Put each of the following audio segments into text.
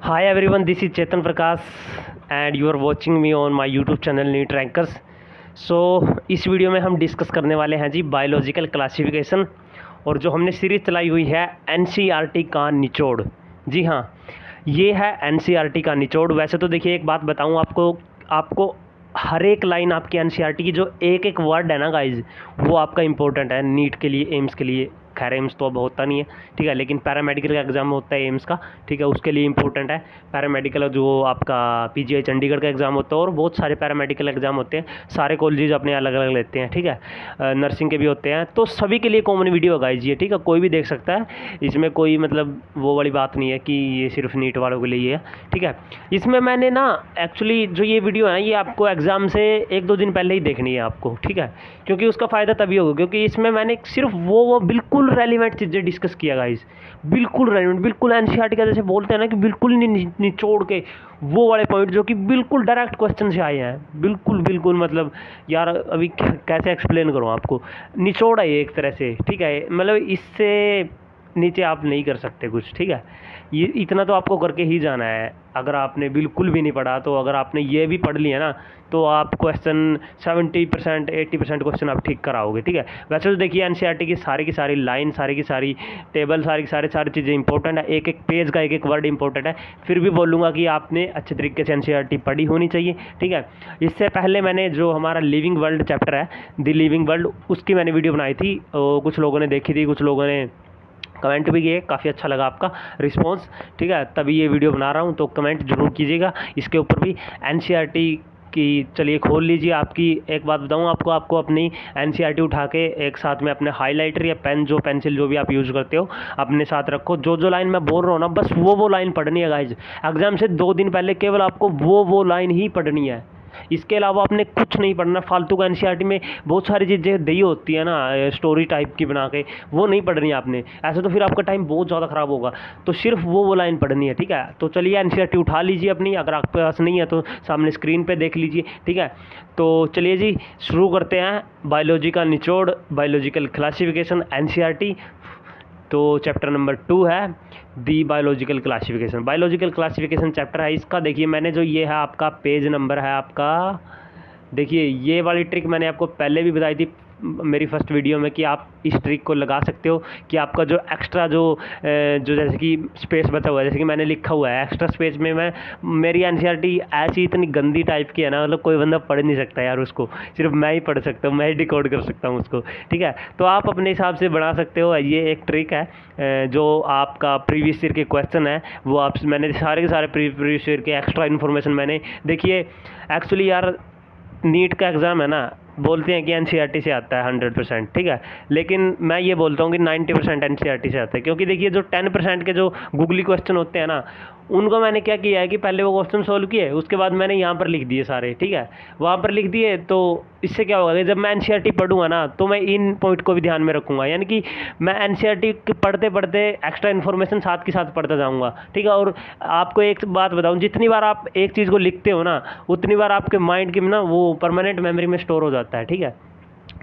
Hi everyone, this is Chetan Prakash and you are watching me on my YouTube channel NEET rankers. इस video में हम discuss करने वाले हैं जी biological classification और जो हमने सीरीज चलाई हुई है एनसीईआरटी का निचोड़। जी हाँ, ये है एनसीईआरटी का निचोड़। वैसे तो देखिए एक बात बताऊँ आपको हर एक लाइन आपकी एनसीईआरटी की जो एक एक वर्ड है ना गाइज, वो आपका इंपॉर्टेंट है नीट के लिए, एम्स के लिए। खैर एम्स तो अब होता नहीं है, ठीक है, लेकिन पैरामेडिकल का एग्ज़ाम होता है एम्स का, ठीक है, उसके लिए इंपॉर्टेंट है। पैरामेडिकल जो आपका पीजीआई चंडीगढ़ का एग्ज़ाम होता है और बहुत सारे पैरामेडिकल एग्ज़ाम होते हैं, सारे कॉलेजेस अपने अलग अलग लेते हैं, ठीक है, नर्सिंग के भी होते हैं। तो सभी के लिए कॉमन वीडियो गाइज ये, ठीक है, कोई भी देख सकता है, इसमें कोई मतलब वो वाली बात नहीं है कि ये सिर्फ नीट वालों के लिए है, ठीक है। इसमें मैंने ना एक्चुअली जो ये वीडियो है ये आपको एग्ज़ाम से एक दो दिन पहले ही देखनी है आपको, ठीक है, क्योंकि उसका फ़ायदा तभी होगा क्योंकि इसमें मैंने सिर्फ वो बिल्कुल रेलिवेंट चीज़ें डिस्कस किया गाइस, बिल्कुल रेलिवेंट, बिल्कुल एनसीईआरटी का जैसे बोलते हैं ना कि बिल्कुल निचोड़ के वो वाले पॉइंट जो कि बिल्कुल डायरेक्ट क्वेश्चन से आए हैं, बिल्कुल मतलब यार अभी कैसे एक्सप्लेन करूँ आपको। निचोड़ है ये एक तरह से, ठीक है, मतलब इससे नीचे आप नहीं कर सकते कुछ, ठीक है। ये इतना तो आपको करके ही जाना है। अगर आपने बिल्कुल भी नहीं पढ़ा तो अगर आपने ये भी पढ़ लिया ना तो आप क्वेश्चन 70% 80% क्वेश्चन आप ठीक कराओगे, ठीक है। वैसे तो देखिए एनसीईआरटी की सारी लाइन, सारी की सारी टेबल, सारी चीज़ें इंपॉर्टेंट है, एक एक पेज का एक एक वर्ड इंपॉर्टेंट है। फिर भी बोलूँगा कि आपने अच्छे तरीके से एनसीईआरटी पढ़ी होनी चाहिए, ठीक है। इससे पहले मैंने जो हमारा लिविंग वर्ल्ड चैप्टर है, द लिविंग वर्ल्ड, उसकी मैंने वीडियो बनाई थी, कुछ लोगों ने देखी थी, कुछ लोगों ने कमेंट भी किए, काफ़ी अच्छा लगा आपका रिस्पांस, ठीक है, तभी ये वीडियो बना रहा हूँ, तो कमेंट जरूर कीजिएगा इसके ऊपर भी। एनसीईआरटी की चलिए खोल लीजिए। आपकी एक बात बताऊँ आपको अपनी एनसीईआरटी उठा के एक साथ में अपने हाईलाइटर या पेन, जो पेंसिल जो भी आप यूज़ करते हो अपने साथ रखो। जो लाइन मैं बोल रहा हूँ ना बस वो लाइन पढ़नी है गाइज। एग्जाम से 2 दिन पहले केवल आपको वो लाइन ही पढ़नी है, इसके अलावा आपने कुछ नहीं पढ़ना। फालतू का एनसीईआरटी में बहुत सारी चीज़ें दी होती है ना स्टोरी टाइप की बना के, वो नहीं पढ़नी है आपने, ऐसे तो फिर आपका टाइम बहुत ज़्यादा ख़राब होगा। तो सिर्फ वो लाइन पढ़नी है, ठीक है। तो चलिए एनसीईआरटी उठा लीजिए अपनी, अगर आपके पास नहीं है तो सामने स्क्रीन पे देख लीजिए, ठीक है। तो चलिए जी शुरू करते हैं बायोलॉजी का निचोड़, बायोलॉजिकल क्लासिफिकेशन एनसीईआरटी। तो चैप्टर नंबर 2 है the biological classification. Biological classification chapter है इसका। देखिए मैंने जो ये है आपका पेज नंबर है आपका, देखिए ये वाली ट्रिक मैंने आपको पहले भी बताई थी मेरी फर्स्ट वीडियो में कि आप इस ट्रिक को लगा सकते हो कि आपका जो एक्स्ट्रा जो जैसे कि स्पेस बचा हुआ है, जैसे कि मैंने लिखा हुआ है एक्स्ट्रा स्पेस में, मेरी एनसीईआरटी ऐसी इतनी गंदी टाइप की है ना, मतलब कोई बंदा पढ़ नहीं सकता यार उसको, सिर्फ मैं ही पढ़ सकता हूँ, मैं ही डिकोड कर सकता हूँ उसको, ठीक है। तो आप अपने हिसाब से बना सकते हो। ये एक ट्रिक है जो आपका प्रीवियस ईयर के क्वेश्चन है वो आप, मैंने सारे के सारे प्रीवियस ईयर के एक्स्ट्रा इन्फॉर्मेशन मैंने, देखिए एक्चुअली यार नीट का एग्ज़ाम है ना, बोलते हैं कि एनसीईआरटी से आता है 100%, ठीक है, लेकिन मैं ये बोलता हूँ कि 90% एनसीईआरटी से आता है। क्योंकि देखिए जो 10% के जो गूगली क्वेश्चन होते हैं ना, उनको मैंने क्या किया है कि पहले वो क्वेश्चन सोल्व किए, उसके बाद मैंने यहाँ पर लिख दिए सारे, ठीक है, वहाँ पर लिख दिए। तो इससे क्या होगा कि जब मैं एनसीईआरटी पढ़ूंगा ना तो मैं इन पॉइंट को भी ध्यान में रखूँगा, यानी कि मैं एनसीईआरटी पढ़ते पढ़ते एक्स्ट्रा इन्फॉर्मेशन साथ के साथ पढ़ता जाऊँगा, ठीक है। और आपको एक बात बताऊँ, जितनी बार आप एक चीज़ को लिखते हो ना उतनी बार आपके माइंड की ना वो परमानेंट मेमोरी में स्टोर हो जाता है, ठीक है।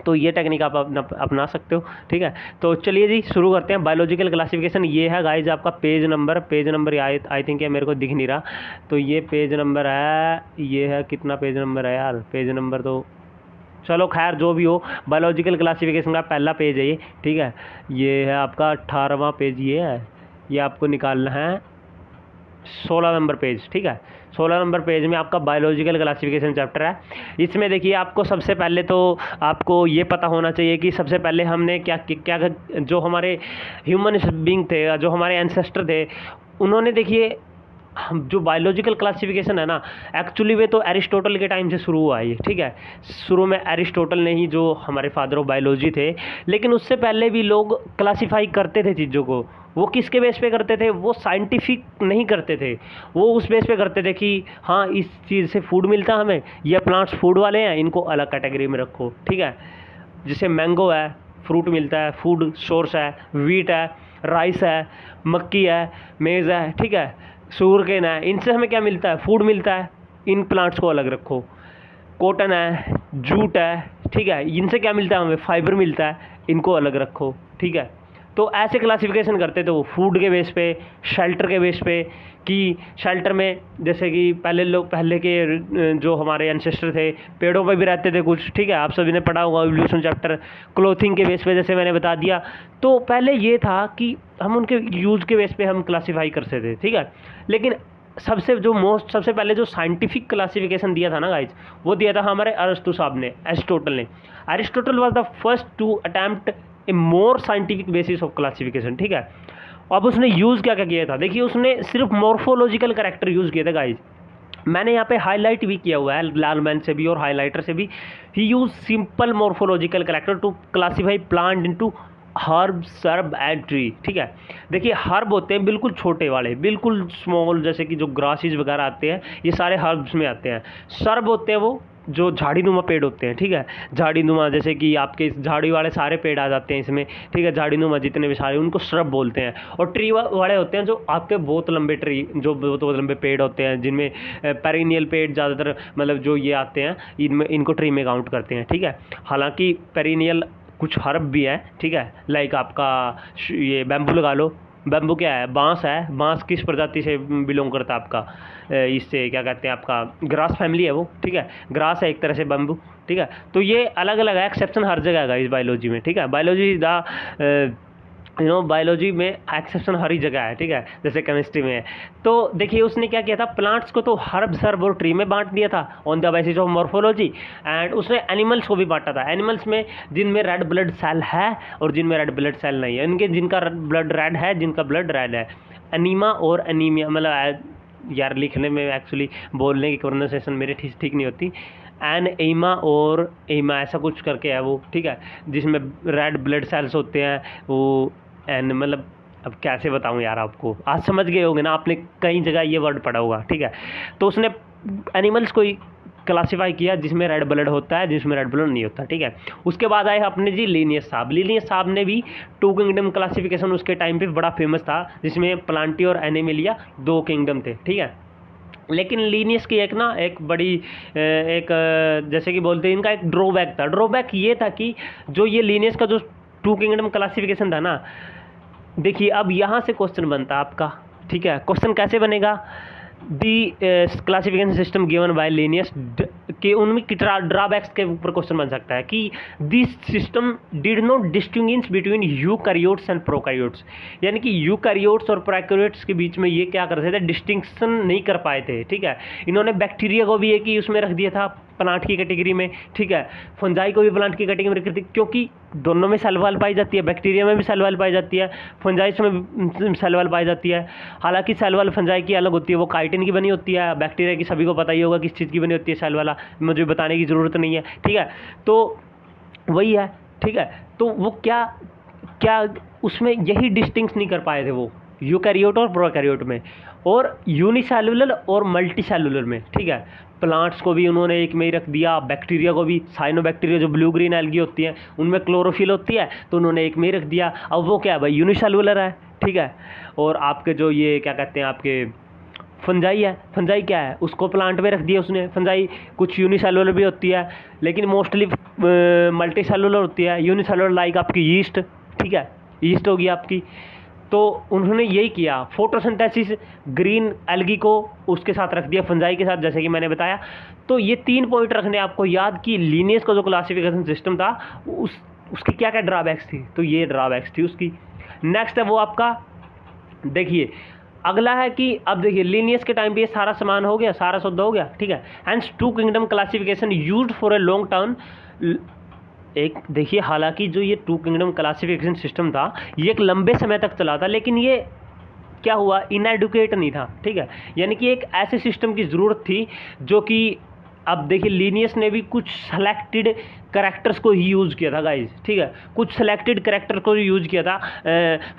तो ये टेक्निक आप अपना सकते हो, ठीक है। तो चलिए जी शुरू करते हैं। बायोलॉजिकल क्लासिफिकेशन ये है गाइज आपका पेज नंबर आई थिंक ये मेरे को दिख नहीं रहा, तो ये पेज नंबर है, ये है कितना पेज नंबर है यार, पेज नंबर तो चलो खैर जो भी हो, बायोलॉजिकल क्लासिफिकेशन का पहला पेज है ये, ठीक है। ये है आपका 18वां पेज, ये है, ये आपको निकालना है 16 नंबर पेज, ठीक है। 16 नंबर पेज में आपका बायोलॉजिकल क्लासिफिकेशन चैप्टर है। इसमें देखिए आपको सबसे पहले तो आपको ये पता होना चाहिए कि सबसे पहले हमने क्या जो हमारे ह्यूमन बीइंग थे, जो हमारे एंसेस्टर थे, उन्होंने देखिए हम जो बायोलॉजिकल क्लासिफिकेशन है ना, एक्चुअली वे तो एरिस्टोटल के टाइम से शुरू हुआ है ये, ठीक है। शुरू में एरिस्टोटल ने ही, जो हमारे फादर ऑफ बायोलॉजी थे, लेकिन उससे पहले भी लोग क्लासीफाई करते थे चीज़ों को। वो किसके बेस पे करते थे, वो साइंटिफिक नहीं करते थे, वो उस बेस पे करते थे कि हाँ इस चीज़ से फूड मिलता है हमें, ये प्लांट्स फूड वाले हैं, इनको अलग कैटेगरी में रखो, ठीक है। जैसे मैंगो है, फ्रूट मिलता है, फूड सोर्स है, वीट है, राइस है, मक्की है, मेज़ है, ठीक है, शुगरकेन है, इनसे हमें क्या मिलता है, फूड मिलता है, इन प्लांट्स को अलग रखो। कॉटन है, जूट है, ठीक है, इनसे क्या मिलता है हमें, फाइबर मिलता है, इनको अलग रखो, ठीक है। तो ऐसे क्लासिफिकेशन करते थे वो फूड के बेस पे, शेल्टर के बेस पे, कि शेल्टर में जैसे कि पहले के जो हमारे एंसेस्टर थे पेड़ों पर भी रहते थे कुछ, ठीक है, आप सभी ने पढ़ा होगा इवोल्यूशन चैप्टर। क्लोथिंग के बेस पे जैसे मैंने बता दिया। तो पहले ये था कि हम उनके यूज के बेस पे हम क्लासीफाई करते थे, ठीक है। लेकिन सबसे पहले जो साइंटिफिक क्लासिफिकेशन दिया था ना गाइज, वो दिया था हमारे अरिस्टो साहब ने, एरिस्टोटल ने। Aristotle was the first to attempt a more scientific basis of classification, ठीक है। अब उसने यूज़ क्या क्या किया था, देखिए उसने सिर्फ मॉर्फोलॉजिकल कैरेक्टर यूज़ किए थे गाइज। मैंने यहाँ पे हाईलाइट भी किया हुआ है लाल पेन से भी और हाईलाइटर से भी। He use simple morphological character to classify plant into herb, shrub and tree, ठीक है। देखिए हर्ब होते हैं बिल्कुल छोटे वाले, बिल्कुल स्मॉल, जैसे कि जो ग्रासेस वगैरह आते हैं ये सारे हर्ब्स में आते हैं। सर्ब होते हैं वो जो झाड़ी नुमा पेड़ होते हैं, ठीक है। झाड़ी नुमा जैसे कि आपके इस झाड़ी वाले सारे पेड़ आ जाते हैं इसमें, ठीक है। झाड़ी नुमा जितने भी सारे, उनको श्रब बोलते हैं। और ट्री वाले होते हैं जो आपके बहुत लंबे ट्री, जो बहुत लंबे पेड़ होते हैं, जिनमें पेरिनियल पेड़ ज़्यादातर मतलब जो ये आते हैं इनमें, इनको ट्री में काउंट करते हैं, ठीक है। हालांकि पेरिनियल कुछ हर्ब भी है, ठीक है। लाइक आपका ये बैम्बू लगा लो। बैम्बू क्या है, बांस है। बांस किस प्रजाति से बिलोंग करता है आपका, इससे क्या कहते हैं, आपका ग्रास फैमिली है वो, ठीक है। ग्रास है एक तरह से बैम्बू, ठीक है। तो ये अलग अलग है, एक्सेप्शन हर जगह है इस बायोलॉजी में, ठीक है। बायोलॉजी बायोलॉजी में एक्सेप्शन हर ही जगह है, ठीक है, जैसे केमिस्ट्री में है। तो देखिए उसने क्या किया था, प्लांट्स को तो हर्ब, सर्ब और ट्री में बांट दिया था on the basis of morphology. And उसने एनिमल्स को भी बांटा था। एनिमल्स में जिनमें रेड ब्लड सेल है और जिनमें रेड ब्लड सेल नहीं है, इनके जिनका ब्लड रेड है, जिनका ब्लड रेड है। एनीमा और एनीमिया, मतलब यार लिखने में एक्चुअली बोलने की प्रोनाउंसिएशन मेरी ठीक नहीं होती। एमा और एमा ऐसा कुछ करके है वो, ठीक है, जिसमें रेड ब्लड सेल्स होते हैं वो। एंड मतलब अब कैसे बताऊं यार आपको, आज समझ गए होंगे ना, आपने कई जगह ये वर्ड पढ़ा होगा, ठीक है। तो उसने एनिमल्स को क्लासीफाई किया जिसमें रेड ब्लड होता है, जिसमें रेड ब्लड नहीं होता, ठीक है। उसके बाद आए अपने जी लिनियस साहब। लिनियस साहब ने भी टू किंगडम क्लासिफिकेशन उसके टाइम पे बड़ा फेमस था, जिसमें प्लांटी और एनिमलिया 2 किंगडम थे, ठीक है। लेकिन लीनियस की एक बड़ी जैसे कि बोलते हैं, इनका एक ड्रॉबैक था। ड्रॉबैक ये था कि जो ये लीनियस का जो 2 किंगडम क्लासिफिकेशन था ना, देखिए अब यहाँ से क्वेश्चन बनता है आपका, ठीक है। क्वेश्चन कैसे बनेगा, the classification system given by Linnaeus के उनमें ड्रॉबैक्स के ऊपर क्वेश्चन बन सकता है कि this system did not distinguish between eukaryotes and prokaryotes. यानी कि यूकैरियोट्स और प्रोकैरियोट्स के बीच में ये क्या कर रहे थे, डिस्टिंक्शन नहीं कर पाए थे, ठीक है। इन्होंने बैक्टीरिया को भी एक ही उसमें रख दिया था, प्लांट की कैटेगरी में, ठीक है। फंजाई को भी प्लांट की कैटेगरी में रख दी, क्योंकि दोनों में सेल वॉल पाई जाती है। बैक्टीरिया में भी सेल वॉल पाई जाती है, फंजाइस में भी सेल वॉल पाई जाती है। हालांकि सेल वॉल फंजाई की अलग होती है, वो काइटिन की बनी होती है। बैक्टीरिया की सभी को पता ही होगा किस चीज़ की बनी होती है सेल वाला, मुझे बताने की ज़रूरत नहीं है, ठीक है। तो वही है, ठीक है। तो वो क्या उसमें यही डिस्टिंक्ट नहीं कर पाए थे वो, यूकैरियोट और प्रोकैरियोट में, और यूनिसेलुलर और मल्टीसेलुलर में, ठीक है। प्लांट्स को भी उन्होंने एक में ही रख दिया, बैक्टीरिया को भी। साइनोबैक्टीरिया जो ब्लू ग्रीन एल्गी होती है उनमें क्लोरोफिल होती है, तो उन्होंने एक में ही रख दिया। अब वो क्या है भाई, यूनिसेलुलर है, ठीक है। और आपके जो ये क्या कहते हैं, आपके फंजाई है, फंजाई क्या है, उसको प्लांट में रख दिया उसने। फंजाई कुछ यूनिसेलुलर भी होती है, लेकिन मोस्टली मल्टी सेलुलर होती है। यूनिसेलुलर लाइक आपकी यीस्ट, ठीक है, यीस्ट होगी आपकी। तो उन्होंने यही किया, फोटोसिंथेसिस ग्रीन एल्गी को उसके साथ रख दिया, फंजाई के साथ, जैसे कि मैंने बताया। तो ये 3 पॉइंट रखने आपको याद कि लीनियस का जो क्लासिफिकेशन सिस्टम था उसकी क्या क्या ड्रॉबैक्स थी, तो ये ड्रॉबैक्स थी उसकी। नेक्स्ट है वो आपका, देखिए अगला है कि अब देखिए लीनियस के टाइम पे ये सारा सामान हो गया, सारा सौदा हो गया, ठीक है। Hence 2 kingdom classification used for a long term. एक देखिए, हालांकि जो ये 2 किंगडम क्लासिफिकेशन सिस्टम था ये एक लंबे समय तक चला था, लेकिन ये क्या हुआ, इनएडुकेट नहीं था, ठीक है। यानी कि एक ऐसे सिस्टम की ज़रूरत थी जो कि, अब देखिए लिनियस ने भी कुछ सेलेक्टेड करैक्टर्स को ही यूज़ किया था गाइज, ठीक है। कुछ सेलेक्टेड करैक्टर को यूज़ किया था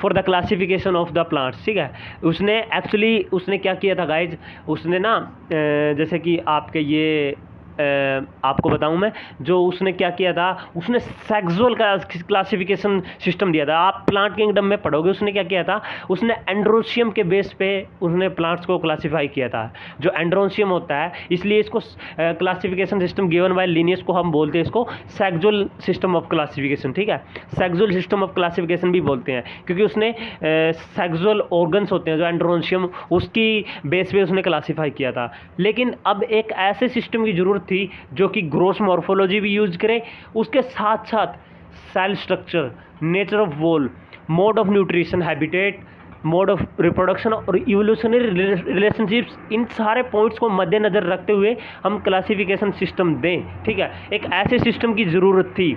for the classification of the plants, ठीक है। उसने क्या किया था गाइज, उसने ना जैसे कि आपके ये आपको बताऊं मैं, जो उसने क्या किया था, उसने सेक्सुअल का क्लासिफिकेशन सिस्टम दिया था। आप प्लांट किंगडम में पढ़ोगे उसने क्या किया था, उसने एंड्रोसियम के बेस पे उसने प्लांट्स को क्लासीफाई किया था, जो एंड्रोसियम होता है, इसलिए इसको classification system given bye Linnaeus को हम बोलते हैं इसको सेक्सुअल सिस्टम ऑफ क्लासिफिकेशन। ठीक है, सेक्सुअल सिस्टम ऑफ क्लासिफिकेशन भी बोलते हैं, क्योंकि उसने सेक्सुअल ऑर्गन्स होते हैं जो एंड्रोसियम, उसकी बेस पे उसने क्लासीफाई किया था। लेकिन अब एक ऐसे सिस्टम की ज़रूरत थी जो कि ग्रोस मॉर्फोलॉजी भी यूज करे, उसके साथ साथ cell structure, nature of wall, mode of nutrition, habitat, mode of reproduction और इवोल्यूशनरी रिलेशनशिप्स, इन सारे पॉइंट्स को मद्देनज़र रखते हुए हम क्लासिफिकेशन सिस्टम दें। ठीक है, एक ऐसे सिस्टम की ज़रूरत थी।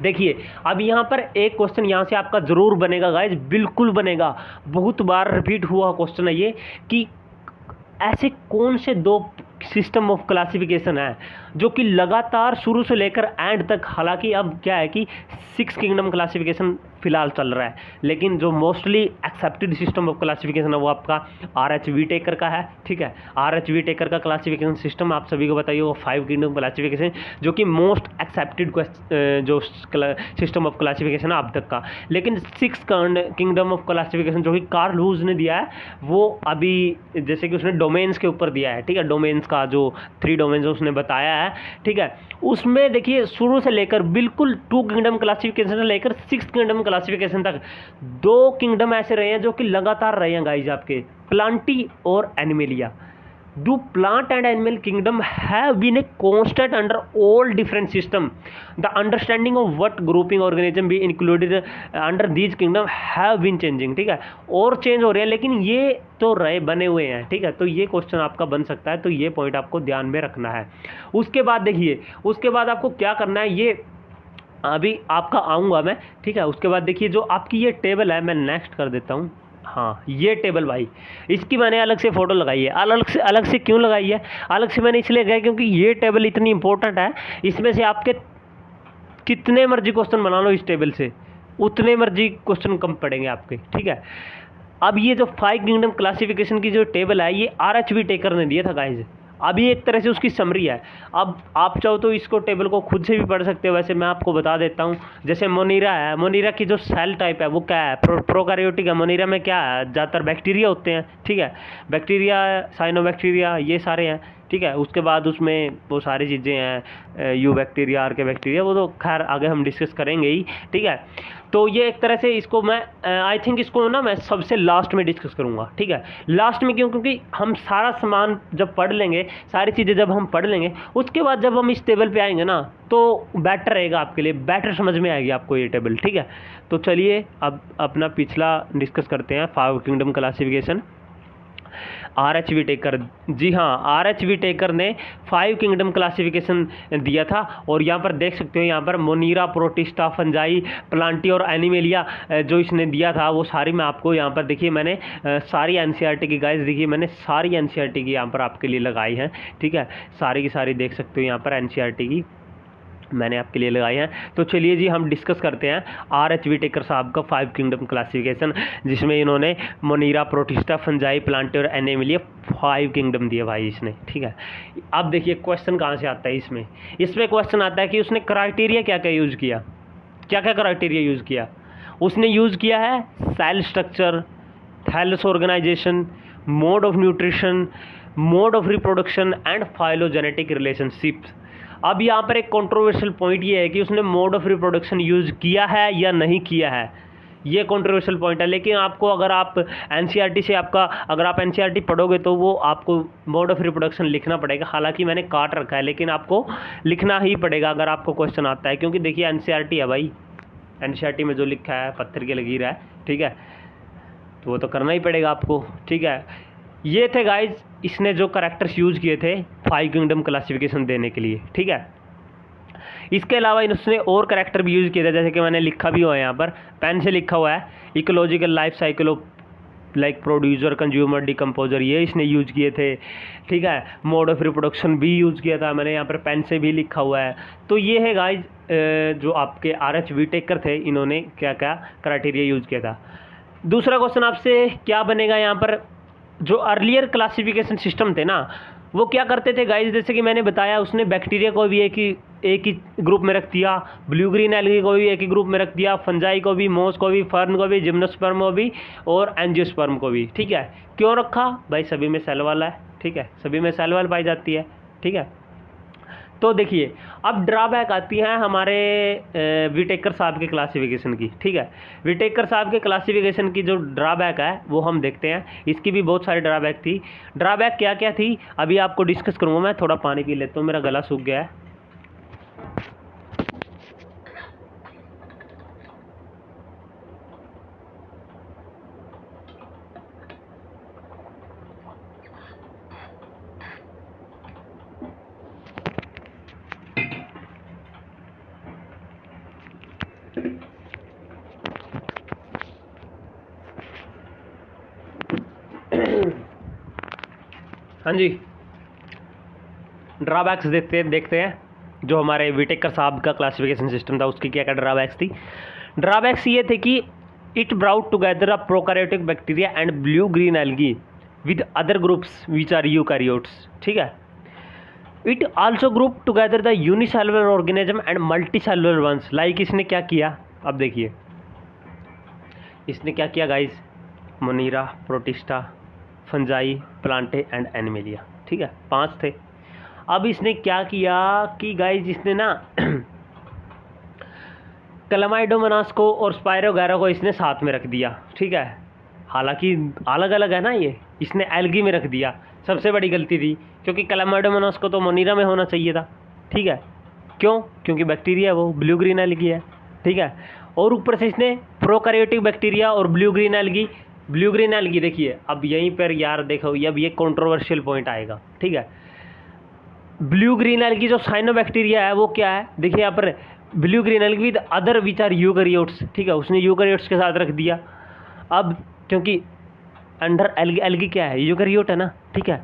देखिए अब यहाँ पर एक क्वेश्चन यहाँ से आपका ज़रूर बनेगा गाइज, बिल्कुल बनेगा, बहुत बार रिपीट हुआ क्वेश्चन है ये, कि ऐसे कौन से दो सिस्टम ऑफ क्लासिफिकेशन है जो कि लगातार शुरू से लेकर एंड तक, हालांकि अब क्या है कि 6 किंगडम क्लासिफिकेशन फिलहाल चल रहा है, लेकिन जो mostly accepted system of classification है वो आपका RH विटेकर का है। ठीक है, RH विटेकर का क्लासिफिकेशन सिस्टम आप सभी को बताइए, वो 5 किंगडम क्लासिफिकेशन जो कि मोस्ट एक्सेप्टेड जो सिस्टम ऑफ क्लासिफिकेशन है अब तक का। लेकिन 6 किंगडम ऑफ क्लासिफिकेशन जो कि कार्ल लूज ने दिया है, वो अभी जैसे कि उसने डोमेन्स के ऊपर दिया है। ठीक है, डोमेन्स का जो 3 डोमेन्स उसने बताया है, ठीक है, उसमें देखिए शुरू से लेकर बिल्कुल 2 किंगडम क्लासिफिकेशन से लेकर 6 किंगडम क्लासिफिकेशन तक 2 किंगडम ऐसे रहे हैं जो कि लगातार रहे हैं गाइज आपके, प्लांटी और Animalia. Do plant and animal kingdom have been a constant under all different system? The understanding of what grouping organism be included under these kingdom have been changing। ठीक है, और चेंज हो रहे हैं, लेकिन ये तो रहे बने हुए हैं। ठीक है, तो ये क्वेश्चन आपका बन सकता है, तो ये पॉइंट आपको ध्यान में रखना है। उसके बाद देखिए, उसके बाद आपको क्या करना है, ये अभी आपका आऊँगा मैं। ठीक है, उसके बाद देखिए जो आपकी ये टेबल है, मैं नेक्स्ट कर देता हूँ। हाँ, ये टेबल भाई, इसकी मैंने अलग से फ़ोटो लगाई है। अलग से क्यों लगाई है, अलग से मैंने इसलिए लगाई क्योंकि ये टेबल इतनी इंपॉर्टेंट है, इसमें से आपके कितने मर्जी क्वेश्चन बना लो इस टेबल से, उतने मर्जी क्वेश्चन कम पड़ेंगे आपके। ठीक है, अब ये जो 5 किंगडम क्लासिफिकेशन की जो टेबल है, ये RH विटेकर ने दिया था गाइज। अभी एक तरह से उसकी समरी है। अब आप चाहो तो इसको टेबल को खुद से भी पढ़ सकते हो, वैसे मैं आपको बता देता हूँ। जैसे मोनीरा है, मोनीरा की जो सेल टाइप है वो क्या है, प्रोकैरियोटिक है। मोनीरा में क्या है, ज़्यादातर बैक्टीरिया होते हैं। ठीक है, बैक्टीरिया, साइनोबैक्टीरिया, ये सारे हैं। ठीक है, उसके बाद उसमें वो सारी चीज़ें हैं, यू बैक्टीरिया, आर्के बैक्टीरिया, वो तो खैर आगे हम डिस्कस करेंगे ही। ठीक है, तो ये एक तरह से इसको मैं आई थिंक इसको ना मैं सबसे लास्ट में डिस्कस करूँगा। ठीक है, लास्ट में क्यों, क्योंकि हम सारा सामान जब पढ़ लेंगे, सारी चीज़ें जब हम पढ़ लेंगे, उसके बाद जब हम इस टेबल पे आएंगे ना, तो बेटर रहेगा आपके लिए, बेटर समझ में आएगी आपको ये टेबल। ठीक है, तो चलिए अब अपना पिछला डिस्कस करते हैं, 5 किंगडम क्लासिफिकेशन। RH विटेकर, जी हाँ, RH विटेकर ने 5 किंगडम क्लासिफिकेशन दिया था, और यहाँ पर देख सकते हो, यहाँ पर मोनीरा, प्रोटिस्टा, फंजाई, प्लांटी और एनिमेलिया जो इसने दिया था, वो सारी मैं आपको यहाँ पर देखिए, मैंने सारी NCERT की गाइस, देखिए मैंने सारी NCERT की यहाँ पर आपके लिए लगाई हैं। ठीक है, सारी की सारी देख सकते हो यहाँ पर NCERT की मैंने आपके लिए लगाए हैं। तो चलिए जी हम डिस्कस करते हैं RH विटेकर साहब का 5 किंगडम क्लासिफिकेशन, जिसमें इन्होंने मोनीरा, प्रोटिस्टा, फंजाई, प्लांटी और एनिमलिया 5 किंगडम दिए भाई इसने। ठीक है, अब देखिए क्वेश्चन कहाँ से आता है इसमें क्वेश्चन आता है कि उसने क्राइटेरिया क्या क्या यूज़ किया, क्या क्या क्राइटेरिया यूज़ किया। उसने यूज़ किया है cell structure, thallus organisation, mode of nutrition, mode of reproduction and phylogenetic relationships. अब यहाँ पर एक कंट्रोवर्शियल पॉइंट ये है कि उसने मोड ऑफ रिप्रोडक्शन यूज़ किया है या नहीं किया है, ये कंट्रोवर्शियल पॉइंट है। लेकिन आपको अगर आप NCERT से अगर आप NCERT पढ़ोगे तो वो आपको मोड ऑफ रिप्रोडक्शन लिखना पड़ेगा। हालांकि मैंने काट रखा है, लेकिन आपको लिखना ही पड़ेगा अगर आपको क्वेश्चन आता है, क्योंकि देखिए NCERT है भाई, NCERT में जो लिखा है पत्थर की लकीर है। ठीक है, तो वो तो करना ही पड़ेगा आपको। ठीक है, ये थे गाइज इसने जो करैक्टर्स यूज़ किए थे 5 किंगडम क्लासिफिकेशन देने के लिए। ठीक है, इसके अलावा इसने और करैक्टर भी यूज़ किए थे, जैसे कि मैंने लिखा भी हुआ है यहाँ पर, पेन से लिखा हुआ है, ecological life cycle of like producer, consumer, decomposer, ये इसने यूज़ किए थे। ठीक है, मोड ऑफ रिप्रोडक्शन भी यूज़ किया था, मैंने यहाँ पर पेन से भी लिखा हुआ है। तो ये है गाइज जो आपके RH विटेकर थे, इन्होंने क्या क्या क्राइटेरिया यूज़ किया था। दूसरा क्वेश्चन आपसे क्या बनेगा यहाँ पर, जो अर्लियर क्लासिफिकेशन सिस्टम थे ना, वो क्या करते थे गाइस, जैसे कि मैंने बताया, उसने बैक्टीरिया को भी एक ही ग्रुप में रख दिया, ब्लू ग्रीन एल्गी को भी एक ही ग्रुप में रख दिया, फंजाई को भी, मोस को भी, फर्न को भी, जिम्नोस्पर्म को भी और एंजियोस्पर्म को भी। ठीक है, क्यों रखा भाई? सभी में सेल वाल है। ठीक है, सभी में सेल वाल पाई जाती है। ठीक है, तो देखिए अब ड्रॉबैक आती है हमारे विटेकर साहब के क्लासिफिकेशन की। ठीक है, विटेकर साहब के क्लासिफिकेशन की जो ड्रॉबैक है वो हम देखते हैं। इसकी भी बहुत सारी ड्रॉबैक थी। ड्रॉबैक क्या क्या थी अभी आपको डिस्कस करूँगा। मैं थोड़ा पानी पी लेता हूँ, मेरा गला सूख गया है। हाँ जी, ड्रॉबैक्स देखते हैं जो हमारे विटेकर साहब का क्लासिफिकेशन सिस्टम था उसकी क्या क्या ड्रॉबैक्स थी। ड्रॉबैक्स ये थे कि it brought together a prokaryotic bacteria and blue green algae with other groups which are eukaryotes. ठीक है, it also group together the unicellular organism and multicellular ones. Like इसने क्या किया, अब देखिए इसने क्या किया guys, Monera, Protista, Fungi, Plantae and Animalia. ठीक है, 5 थे। अब इसने क्या किया कि गाइस इसने ना क्लैमाइडोमोनास को और स्पायरोगैरा को इसने साथ में रख दिया। ठीक है, हालांकि अलग अलग है ना, ये इसने एल्गी में रख दिया। सबसे बड़ी गलती थी, क्योंकि क्लैमाइडोमोनास को तो मोनीरा में होना चाहिए था। ठीक है, क्यों? क्योंकि बैक्टीरिया वो ब्लू ग्रीन एल्गी है। ठीक है, और ऊपर से इसने प्रोकैरियोटिक बैक्टीरिया और ब्लू ग्रीन एल्गी देखिए, अब यहीं पर यार देखो अब ये कंट्रोवर्शियल पॉइंट आएगा। ठीक है, ब्लू ग्रीन एल्गी जो साइनोबैक्टीरिया है वो क्या है, देखिए यहाँ पर blue green algae with other which are eukaryotes. ठीक है, उसने यूकैरियोट्स के साथ रख दिया। अब क्योंकि अंडर एल्गी क्या है, यूकैरियोट है ना। ठीक है,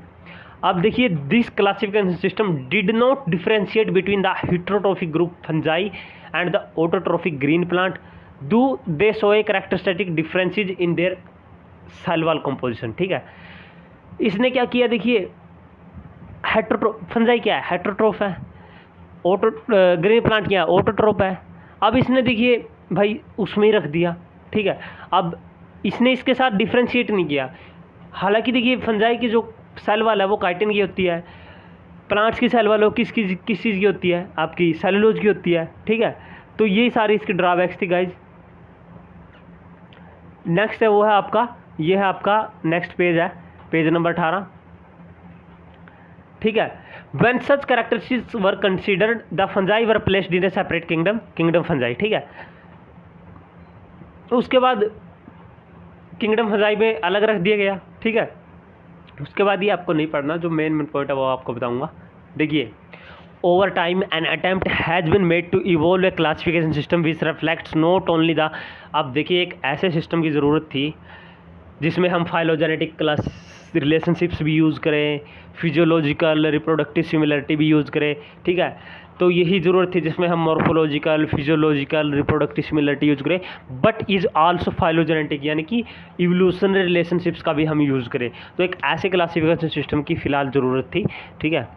अब देखिए this classification system did not differentiate between the heterotrophic group fungi and the autotrophic green plant do they show a characteristic differences in their cell wall composition. ठीक है, इसने क्या किया, देखिए फंजाई क्या है, हेटेरोट्रोफ है। ग्रीन प्लांट क्या है, ऑटोट्रोफ है। अब इसने देखिए भाई उसमें ही रख दिया। ठीक है, अब इसने इसके साथ डिफ्रेंशिएट नहीं किया। हालांकि देखिए फंजाई की जो सेल वाल है वो काइटिन की होती है, प्लांट्स की सेल वाल वो किस चीज़ की होती है, आपकी सेलुलोज की होती है। ठीक है, तो ये सारी इसकी ड्रॉबैक्स थी गाइज। नेक्स्ट है वो है आपका, ये है आपका नेक्स्ट पेज है, पेज नंबर 18। ठीक है, when such characteristics were considered the fungi were placed in a separate kingdom fungi। ठीक है, उसके बाद किंगडम फंजाई में अलग रख दिया गया। ठीक है, उसके बाद ये आपको नहीं पढ़ना, जो मेन पॉइंट है वो आपको बताऊंगा। देखिए, over time an attempt has been made to evolve a classification system which reflects not only the, अब देखिए एक ऐसे सिस्टम की ज़रूरत थी जिसमें हम फाइलोजेनेटिक क्लास रिलेशनशिप्स भी यूज़ करें, फिजियोलॉजिकल रिप्रोडक्टिव सिमिलरिटी भी यूज़ करें। ठीक है, तो यही ज़रूरत थी जिसमें हम morphological, physiological, reproductive similarity use करें, बट इज़ आल्सो फाइलोजेनेटिक, यानी कि इवोल्यूशनरी रिलेशनशिप्स का भी हम यूज़ करें। तो एक ऐसे क्लासिफिकेशन सिस्टम की फ़िलहाल ज़रूरत थी। ठीक है,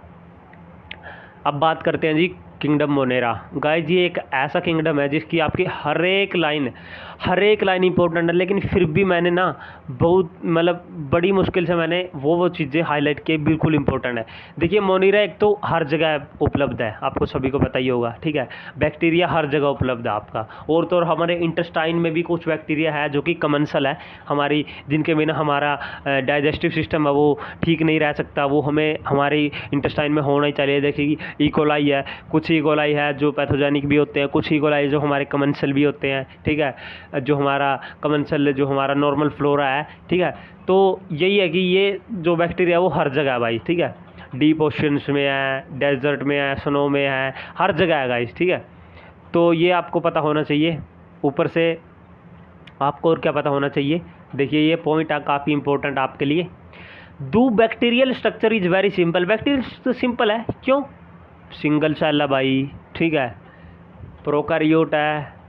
अब बात करते हैं जी किंगडम मोनेरा। गाइस ये एक ऐसा किंगडम है जिसकी आपकी हर एक लाइन इंपॉर्टेंट है, लेकिन फिर भी मैंने ना बहुत मतलब बड़ी मुश्किल से मैंने वो चीज़ें हाईलाइट की, बिल्कुल इंपॉर्टेंट है। देखिए मोनेरा एक तो हर जगह उपलब्ध है, आपको सभी को पता ही होगा। ठीक है, बैक्टीरिया हर जगह उपलब्ध है आपका, और तो और हमारे इंटेस्टाइन में भी कुछ बैक्टीरिया है जो कि कमेंसल है हमारी, जिनके बिना हमारा डाइजेस्टिव सिस्टम है वो ठीक नहीं रह सकता, वो हमें हमारी इंटेस्टाइन में होना ही चाहिए। देखिए इकोलाई है, कुछ इकोलाई है जो पैथोजेनिक भी होते हैं, कुछ इकोलाई जो हमारे कमेंसल भी होते हैं। ठीक है, जो हमारा कमेंसल जो हमारा नॉर्मल फ्लोरा है। ठीक है, तो यही है कि ये जो बैक्टीरिया है वो हर जगह है भाई। ठीक है, डीप ओशंस में है, डेजर्ट में है, स्नो में है, हर जगह है गाइस। ठीक है, तो ये आपको पता होना चाहिए। ऊपर से आपको और क्या पता होना चाहिए, देखिए ये पॉइंट काफ़ी इंपॉर्टेंट आपके लिए। दो bacterial structure is very simple. Bacterial तो सिंपल है, क्यों? सिंगल सेल है भाई। ठीक है, प्रोकैरियोट है,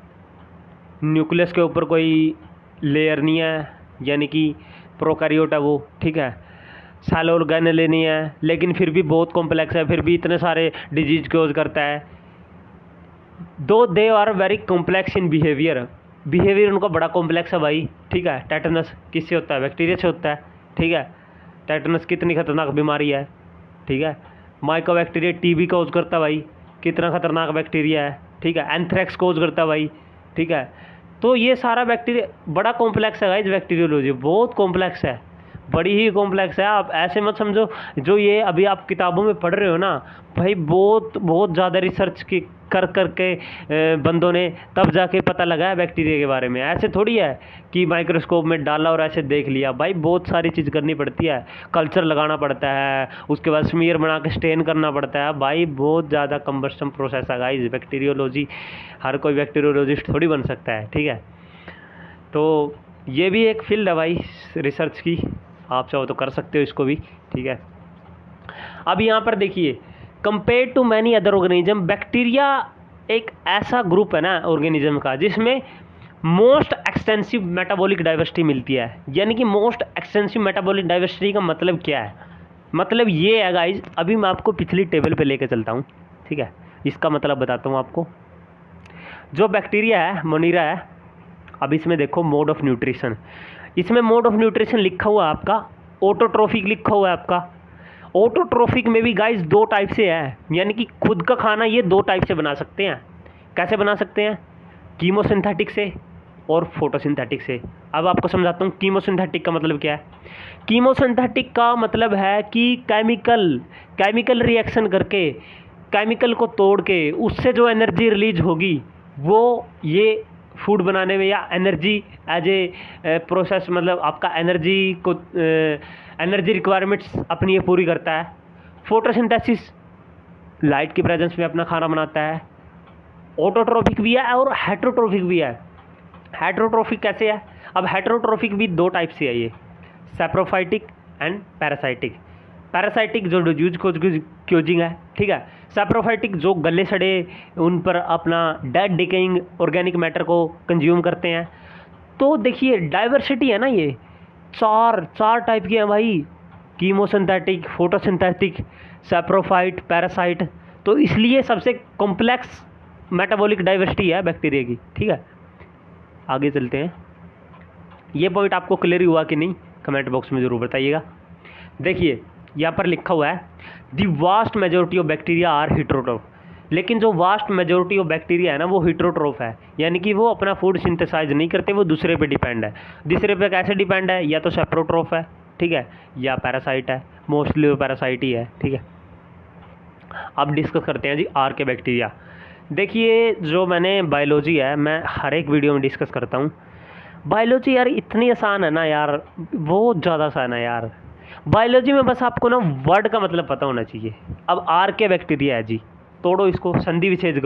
न्यूक्लियस के ऊपर कोई लेयर नहीं है, यानी कि प्रोकैरियोट है वो। ठीक है, सैलो ऑर्गेन लेनी है, लेकिन फिर भी बहुत कॉम्प्लेक्स है, फिर भी इतने सारे डिजीज कोज करता है। दो they are very complex in behaviour उनका बड़ा कॉम्प्लेक्स है भाई, ठीक है। टेटनस किससे होता है? बैक्टीरिया से होता है, ठीक है। टेटनस कितनी खतरनाक बीमारी है, ठीक है। माइकोबैक्टीरिया टीबी कोज करता है भाई, कितना खतरनाक बैक्टीरिया है, ठीक है। एंथ्रेक्स कोज करता है भाई, ठीक है। तो ये सारा बैक्टीरिया बड़ा कॉम्प्लेक्स है गाइस, बैक्टीरियोलॉजी बहुत कॉम्प्लेक्स है, बड़ी ही कॉम्प्लेक्स है। आप ऐसे मत समझो जो ये अभी आप किताबों में पढ़ रहे हो ना भाई, बहुत बहुत ज़्यादा रिसर्च की करके बंदों ने तब जाके पता लगा है बैक्टीरिया के बारे में। ऐसे थोड़ी है कि माइक्रोस्कोप में डाला और ऐसे देख लिया भाई, बहुत सारी चीज़ करनी पड़ती है। कल्चर लगाना पड़ता है, उसके बाद स्मीयर बना के स्टेन करना पड़ता है भाई, बहुत ज़्यादा कम्बस्टम प्रोसेस है गाइस बैक्टीरियोलॉजी। हर कोई बैक्टीरियोलॉजिस्ट थोड़ी बन सकता है, ठीक है। तो ये भी एक फील्ड है भाई रिसर्च की, आप चाहो तो कर सकते हो इसको भी, ठीक है। अब यहाँ पर देखिए, compare to many other organism, bacteria एक ऐसा ग्रुप है ना ऑर्गेनिज्म का जिसमें मोस्ट एक्सटेंसिव मेटाबॉलिक डाइवर्सिटी मिलती है। यानी कि मोस्ट एक्सटेंसिव मेटाबॉलिक डाइवर्सिटी का मतलब क्या है? मतलब ये है गाइज, अभी मैं आपको पिछली टेबल पे लेके चलता हूँ, ठीक है। इसका मतलब बताता हूँ आपको। जो बैक्टीरिया है, मोनीरा है, अब इसमें देखो मोड ऑफ न्यूट्रिशन, इसमें मोड ऑफ न्यूट्रिशन लिखा हुआ है आपका, ऑटोट्रोफिक लिखा हुआ है आपका। ऑटोट्रोफिक में भी गाइस दो टाइप से है, यानी कि खुद का खाना ये दो टाइप से बना सकते हैं। कैसे बना सकते हैं? कीमोसिंथेटिक से और फोटोसिंथेटिक से। अब आपको समझाता हूँ कीमोसिंथेटिक का मतलब क्या है। कीमोसिंथेटिक का मतलब है कि केमिकल रिएक्शन करके, केमिकल को तोड़ के उससे जो एनर्जी रिलीज होगी वो ये फूड बनाने में, या एनर्जी एज ए प्रोसेस, मतलब आपका एनर्जी को एनर्जी रिक्वायरमेंट्स अपनी ये पूरी करता है। फोटोसिंथेसिस लाइट की प्रेजेंस में अपना खाना बनाता है। ऑटोट्रोफिक भी है और हेटरोट्रोफिक भी है। हेटरोट्रोफिक कैसे है? अब हेटरोट्रोफिक भी दो टाइप से है ये, सैप्रोफाइटिक एंड पैरासाइटिक। पैरासाइटिक जो डिजीज कोजिंग है, ठीक है। सैप्रोफाइटिक जो गले सड़े उन पर अपना डेड डिकेइंग ऑर्गेनिक मैटर को कंज्यूम करते हैं। तो देखिए डाइवर्सिटी है ना, ये चार टाइप के हैं भाई, कीमोसिंथेटिक, फोटोसिंथेटिक, सैप्रोफाइट, पैरासाइट। तो इसलिए सबसे कॉम्प्लेक्स मेटाबॉलिक डाइवर्सिटी है बैक्टीरिया की, ठीक है। आगे चलते हैं। ये पॉइंट आपको क्लियर हुआ कि नहीं, कमेंट बॉक्स में ज़रूर बताइएगा। देखिए यहाँ पर लिखा हुआ है the vast majority of bacteria are heterotroph. लेकिन जो वास्ट मेजोरिटी ऑफ बैक्टीरिया है ना वो हिट्रोट्रोफ है, यानी कि वो अपना फूड सिंथेसाइज नहीं करते, वो दूसरे पे डिपेंड है। दूसरे पे कैसे डिपेंड है? या तो सेप्रोट्रोफ है, ठीक है, या पैरासाइट है। मोस्टली वो पैरासाइट ही है, ठीक है। अब डिस्कस करते हैं जी आर के बैक्टीरिया। देखिए जो मैंने बायोलॉजी है, मैं हर एक वीडियो में डिस्कस करता हूँ। बायोलॉजी यार इतनी आसान है ना यार, बहुत ज़्यादा आसान है यार। बायोलॉजी में बस आपको ना वर्ड का मतलब पता होना चाहिए। अब आर के बैक्टीरिया है जी, तोड़ो इसको, संधि विच्छेद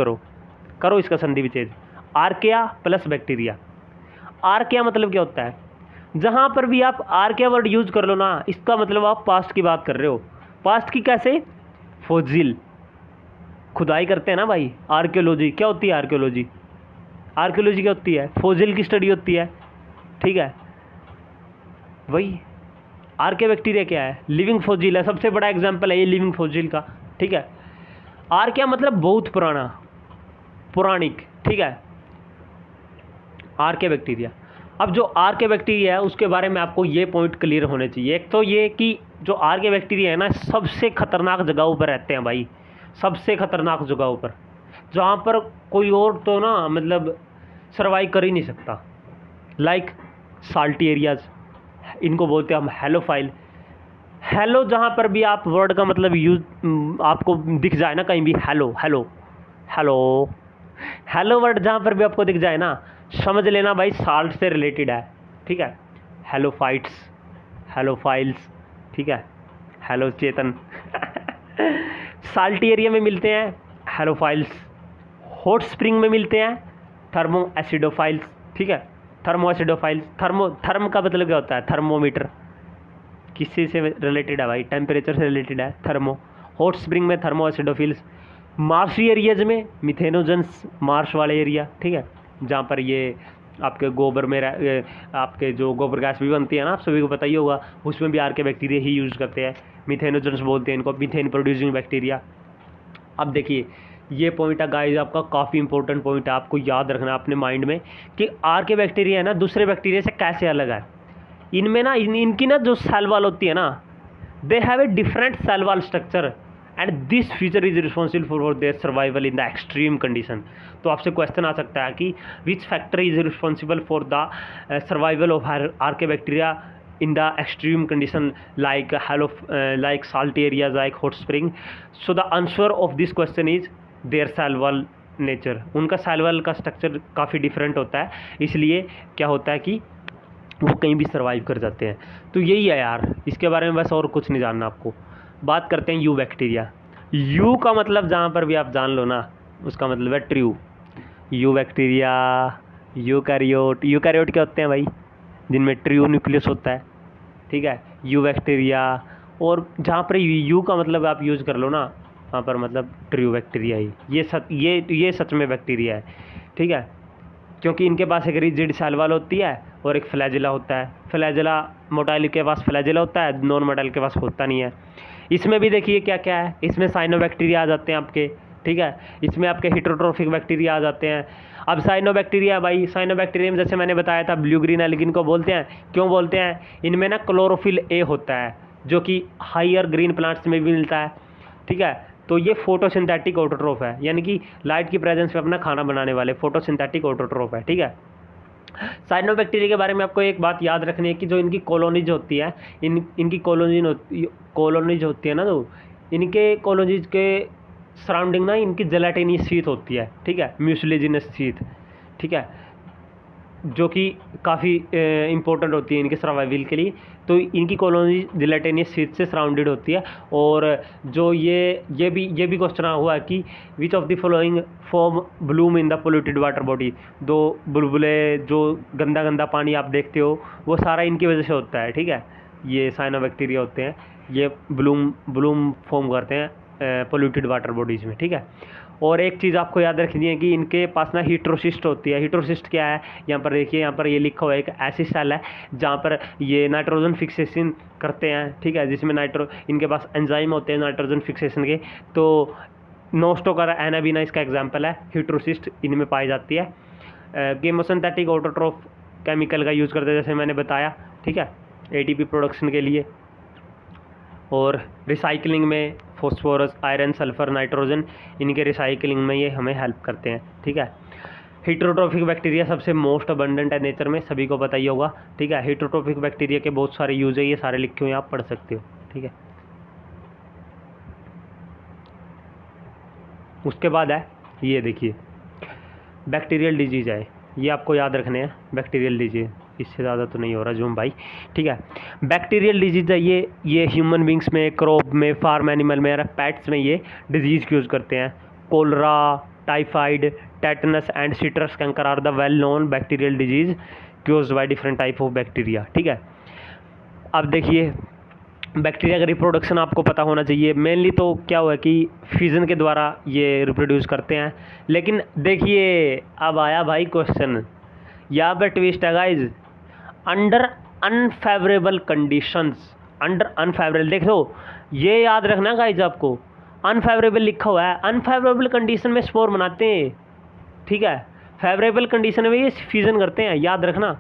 करो इसका संधि विच्छेद। Archaea plus bacteria. आर्किया मतलब क्या होता है? जहाँ पर भी आप आर्किया वर्ड यूज कर लो ना, इसका मतलब आप पास्ट की बात कर रहे हो। पास्ट की कैसे? फॉसिल, खुदाई करते हैं ना भाई, आर्कियोलॉजी। क्या होती है आर्कियोलॉजी? आर्कियोलॉजी क्या होती है? फॉसिल की स्टडी होती है, ठीक है। वही आर्के बैक्टीरिया क्या है? लिविंग फॉसिल है, सबसे बड़ा एग्जाम्पल है ये लिविंग फॉसिल का, ठीक है। आर्किया मतलब बहुत पुराना, पौराणिक, ठीक है, आर्के बैक्टीरिया। अब जो आर्के बैक्टीरिया है उसके बारे में आपको ये पॉइंट क्लियर होने चाहिए। एक तो ये कि जो आर्के बैक्टीरिया है ना, सबसे खतरनाक जगहों पर रहते हैं भाई, सबसे खतरनाक जगहों पर, जहाँ पर कोई और तो ना मतलब सर्वाइव कर ही नहीं सकता। लाइक साल्टी एरियाज, इनको बोलते हैं हम हेलोफाइल। हेलो जहाँ पर भी आप वर्ड का मतलब यूज आपको दिख जाए ना कहीं भी, hello hello hello hello word जहाँ पर भी आपको दिख जाए ना, समझ लेना भाई साल्ट से रिलेटेड है, ठीक है। हेलोफाइट्स, हेलोफाइल्स, ठीक है, हेलो चेतन साल्टी एरिया में मिलते हैं हेलोफाइल्स। हॉट स्प्रिंग में मिलते हैं थर्मो एसिडोफाइल्स, ठीक है, थर्मो एसिडोफाइल्स। थर्म का मतलब क्या होता है? थर्मोमीटर। किससे से रिलेटेड है भाई? टेम्परेचर से रिलेटेड है, थर्मो। हॉट स्प्रिंग में थर्मो एसिडोफिल्स। मार्शी एरियाज में मिथेनोजेंस, मार्श वाले एरिया, ठीक है, जहाँ पर ये आपके गोबर में आपके जो गोबर गैस भी बनती है ना, आप सभी को पता ही होगा, उसमें भी आर्के बैक्टीरिया ही यूज़ करते हैं। मिथेनोजेंस बोलते हैं इनको, मिथेन प्रोड्यूसिंग बैक्टीरिया। अब देखिए ये पॉइंट है गाइस आपका, काफ़ी इंपॉर्टेंट पॉइंट है, आपको याद रखना है अपने माइंड में कि आर्के बैक्टीरिया है ना दूसरे बैक्टीरिया से कैसे अलग है। इनमें ना इनकी ना जो सेल वॉल होती है ना, they have a different cell wall structure and this feature is responsible for their survival in the extreme condition. तो आपसे क्वेश्चन आ सकता है कि which factor is responsible for the survival of archaebacteria in the extreme condition like like salty areas like hot spring. So the answer of this question is their cell wall nature. उनका cell wall का structure काफ़ी different होता है, इसलिए क्या होता है कि वो कहीं भी सर्वाइव कर जाते हैं। तो यही है यार, इसके बारे में बस और कुछ नहीं जानना आपको। बात करते हैं यू बैक्टीरिया। यू का मतलब जहाँ पर भी आप जान लो ना, उसका मतलब है true. You bacteria, eukaryote. Eukaryote क्या होते हैं भाई? जिनमें ट्रू न्यूक्लियस होता है, ठीक है। यू बैक्टीरिया, और जहाँ पर यू का मतलब आप यूज़ कर लो ना, वहाँ पर मतलब ट्रू बैक्टीरिया ही, ये सच में बैक्टीरिया है, ठीक है। क्योंकि इनके पास एक रिजिड सेल वॉल होती है और एक फ्लैजिला होता है। फ्लैजिला, मोटाइल के पास फ्लैजिला होता है, नॉन मोटाइल के पास होता नहीं है। इसमें भी देखिए क्या क्या है, इसमें साइनोबैक्टीरिया आ जाते हैं आपके, ठीक है। इसमें आपके हेटेरोट्रोफिक बैक्टीरिया आ जाते हैं। अब साइनोबैक्टीरिया भाई, साइनोबैक्टीरिया में जैसे मैंने बताया था ब्लू ग्रीन एल्गिन को बोलते हैं। क्यों बोलते हैं? इनमें ना क्लोरोफिल ए होता है जो कि हायर ग्रीन प्लांट्स में भी मिलता है, ठीक है। तो ये फोटोसिंथेटिक ऑटोट्रोफ है, यानी कि लाइट की प्रेजेंस में अपना खाना बनाने वाले फोटोसिंथेटिक ऑटोट्रोफ है, ठीक है। साइनोबैक्टीरिया के बारे में आपको एक बात याद रखनी है कि जो इनकी कॉलोनीज होती है, इनकी कॉलोनीज होती है ना, तो इनके कॉलोनीज के सराउंडिंग ना इनकी जेलेटिनियस शीथ होती है, ठीक है, म्यूसिलेजिनस शीथ, ठीक है, जो कि काफ़ी इंपॉर्टेंट होती है इनके सर्वाइवल के लिए। तो इनकी कॉलोनी जेलेटिनियस शीथ से सराउंडेड होती है। और जो ये भी क्वेश्चन हुआ है कि which of the following form Bloom in the polluted water body. दो बुलबुले, जो गंदा पानी आप देखते हो, वो सारा इनकी वजह से होता है, ठीक है। ये साइनोबैक्टीरिया होते हैं, ये ब्लूम फॉर्म करते हैं पोल्यूटेड वाटर बॉडीज़ में, ठीक है। और एक चीज़ आपको याद रखनी है कि इनके पास ना हीट्रोसिस्ट होती है। हीट्रोसिस्ट क्या है? यहाँ पर देखिए, यहाँ पर ये लिखा हुआ है, एक ऐसी सेल है जहाँ पर ये नाइट्रोजन फिक्सेशन करते हैं, ठीक है, जिसमें इनके पास एंजाइम होते हैं नाइट्रोजन फिक्सेशन के। तो नोस्टोकर एनाबीना इसका एग्जाम्पल है, हीट्रोसिस्ट इनमें पाई जाती है। केमोसिंथेटिक ऑटोट्रोफ केमिकल का यूज़ करते हैं, जैसे मैंने बताया, ठीक है, एटीपी प्रोडक्शन के लिए। और रिसाइकलिंग में फॉस्फोरस, आयरन, सल्फर, नाइट्रोजन, इनके रिसाइकलिंग में ये हमें हेल्प करते हैं, ठीक है। हेटेरोट्रोफिक बैक्टीरिया सबसे मोस्ट अबंडेंट है नेचर में, सभी को पता ही होगा, ठीक है। हेटेरोट्रोफिक बैक्टीरिया के बहुत सारे यूज है, ये सारे लिखे हुए आप पढ़ सकते हो, ठीक है। उसके बाद है ये देखिए बैक्टीरियल डिजीज है, ये आपको याद रखने हैं, बैक्टीरियल डिजीज, इससे ज़्यादा तो नहीं हो रहा जूम भाई, ठीक है। बैक्टीरियल डिजीज है ये ह्यूमन बींग्स में, क्रॉप में, फार्म एनिमल में, पेट्स में ये डिजीज़ यूज़ करते हैं। Cholera, typhoid, tetanus and citrus canker are the well known bacterial disease caused by different type of bacteria, ठीक है। अब देखिए बैक्टीरिया का रिप्रोडक्शन आपको पता होना चाहिए। मेनली तो क्या हुआ कि फ्यूजन के द्वारा ये रिप्रोड्यूस करते हैं। लेकिन देखिए अब आया भाई क्वेश्चन, यहाँ पर ट्विस्ट है guys, under unfavourable conditions, under unfavourable, देख लो ये याद रखना गाइज, आपको अनफेवरेबल लिखा हुआ है, अनफेवरेबल कंडीशन में स्पोर बनाते हैं, ठीक है। फेवरेबल कंडीशन में ये फ्यूजन करते हैं, याद रखना।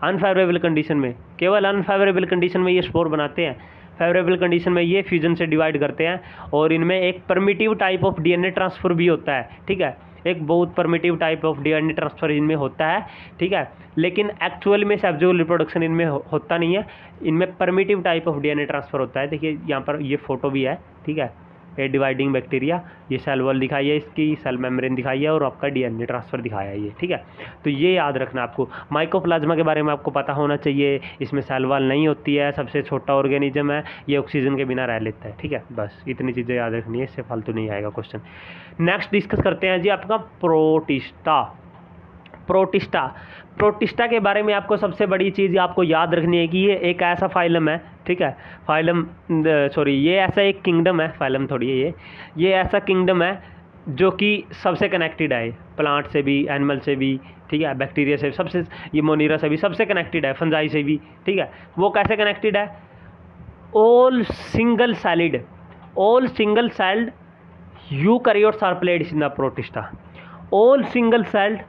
अनफेवरेबल कंडीशन में, केवल अनफेवरेबल कंडीशन में ये स्पोर बनाते हैं, फेवरेबल कंडीशन में ये फ्यूजन से डिवाइड करते हैं। और इनमें एक primitive type of DNA transfer भी होता है, ठीक है, एक बहुत primitive type of DNA transfer इनमें होता है, ठीक है। लेकिन एक्चुअल में सेक्सुअल रिप्रोडक्शन इनमें होता नहीं है, इनमें primitive type of DNA transfer होता है। देखिए यहाँ पर ये फोटो भी है, ठीक है, ए डिवाइडिंग बैक्टीरिया, ये सेल वॉल दिखाई है, इसकी सेल मेम्ब्रेन दिखाई है, और आपका डीएनए ट्रांसफ़र दिखाया है ये, ठीक है। तो ये याद रखना आपको। माइकोप्लाज्मा के बारे में आपको पता होना चाहिए, इसमें सेल वॉल नहीं होती है, सबसे छोटा ऑर्गेनिज्म है, ये ऑक्सीजन के बिना रह लेता है, ठीक है। बस इतनी चीज़ें याद रखनी है, इससे फालतू नहीं आएगा क्वेश्चन। नेक्स्ट डिस्कस करते हैं जी आपका प्रोटिस्टा के बारे में आपको सबसे बड़ी चीज़ आपको याद रखनी है कि ये एक ऐसा फाइलम है, ठीक है, ये ऐसा एक किंगडम है, फाइलम थोड़ी है ये ऐसा किंगडम है जो कि सबसे कनेक्टेड है, प्लांट से भी, एनिमल से भी, ठीक है, बैक्टीरिया से सबसे, ये मोनीरा से भी सबसे कनेक्टेड है, फंजाई से भी, ठीक है। वो कैसे कनेक्टेड है? All single celled eukaryotes are placed in the protista, all single celled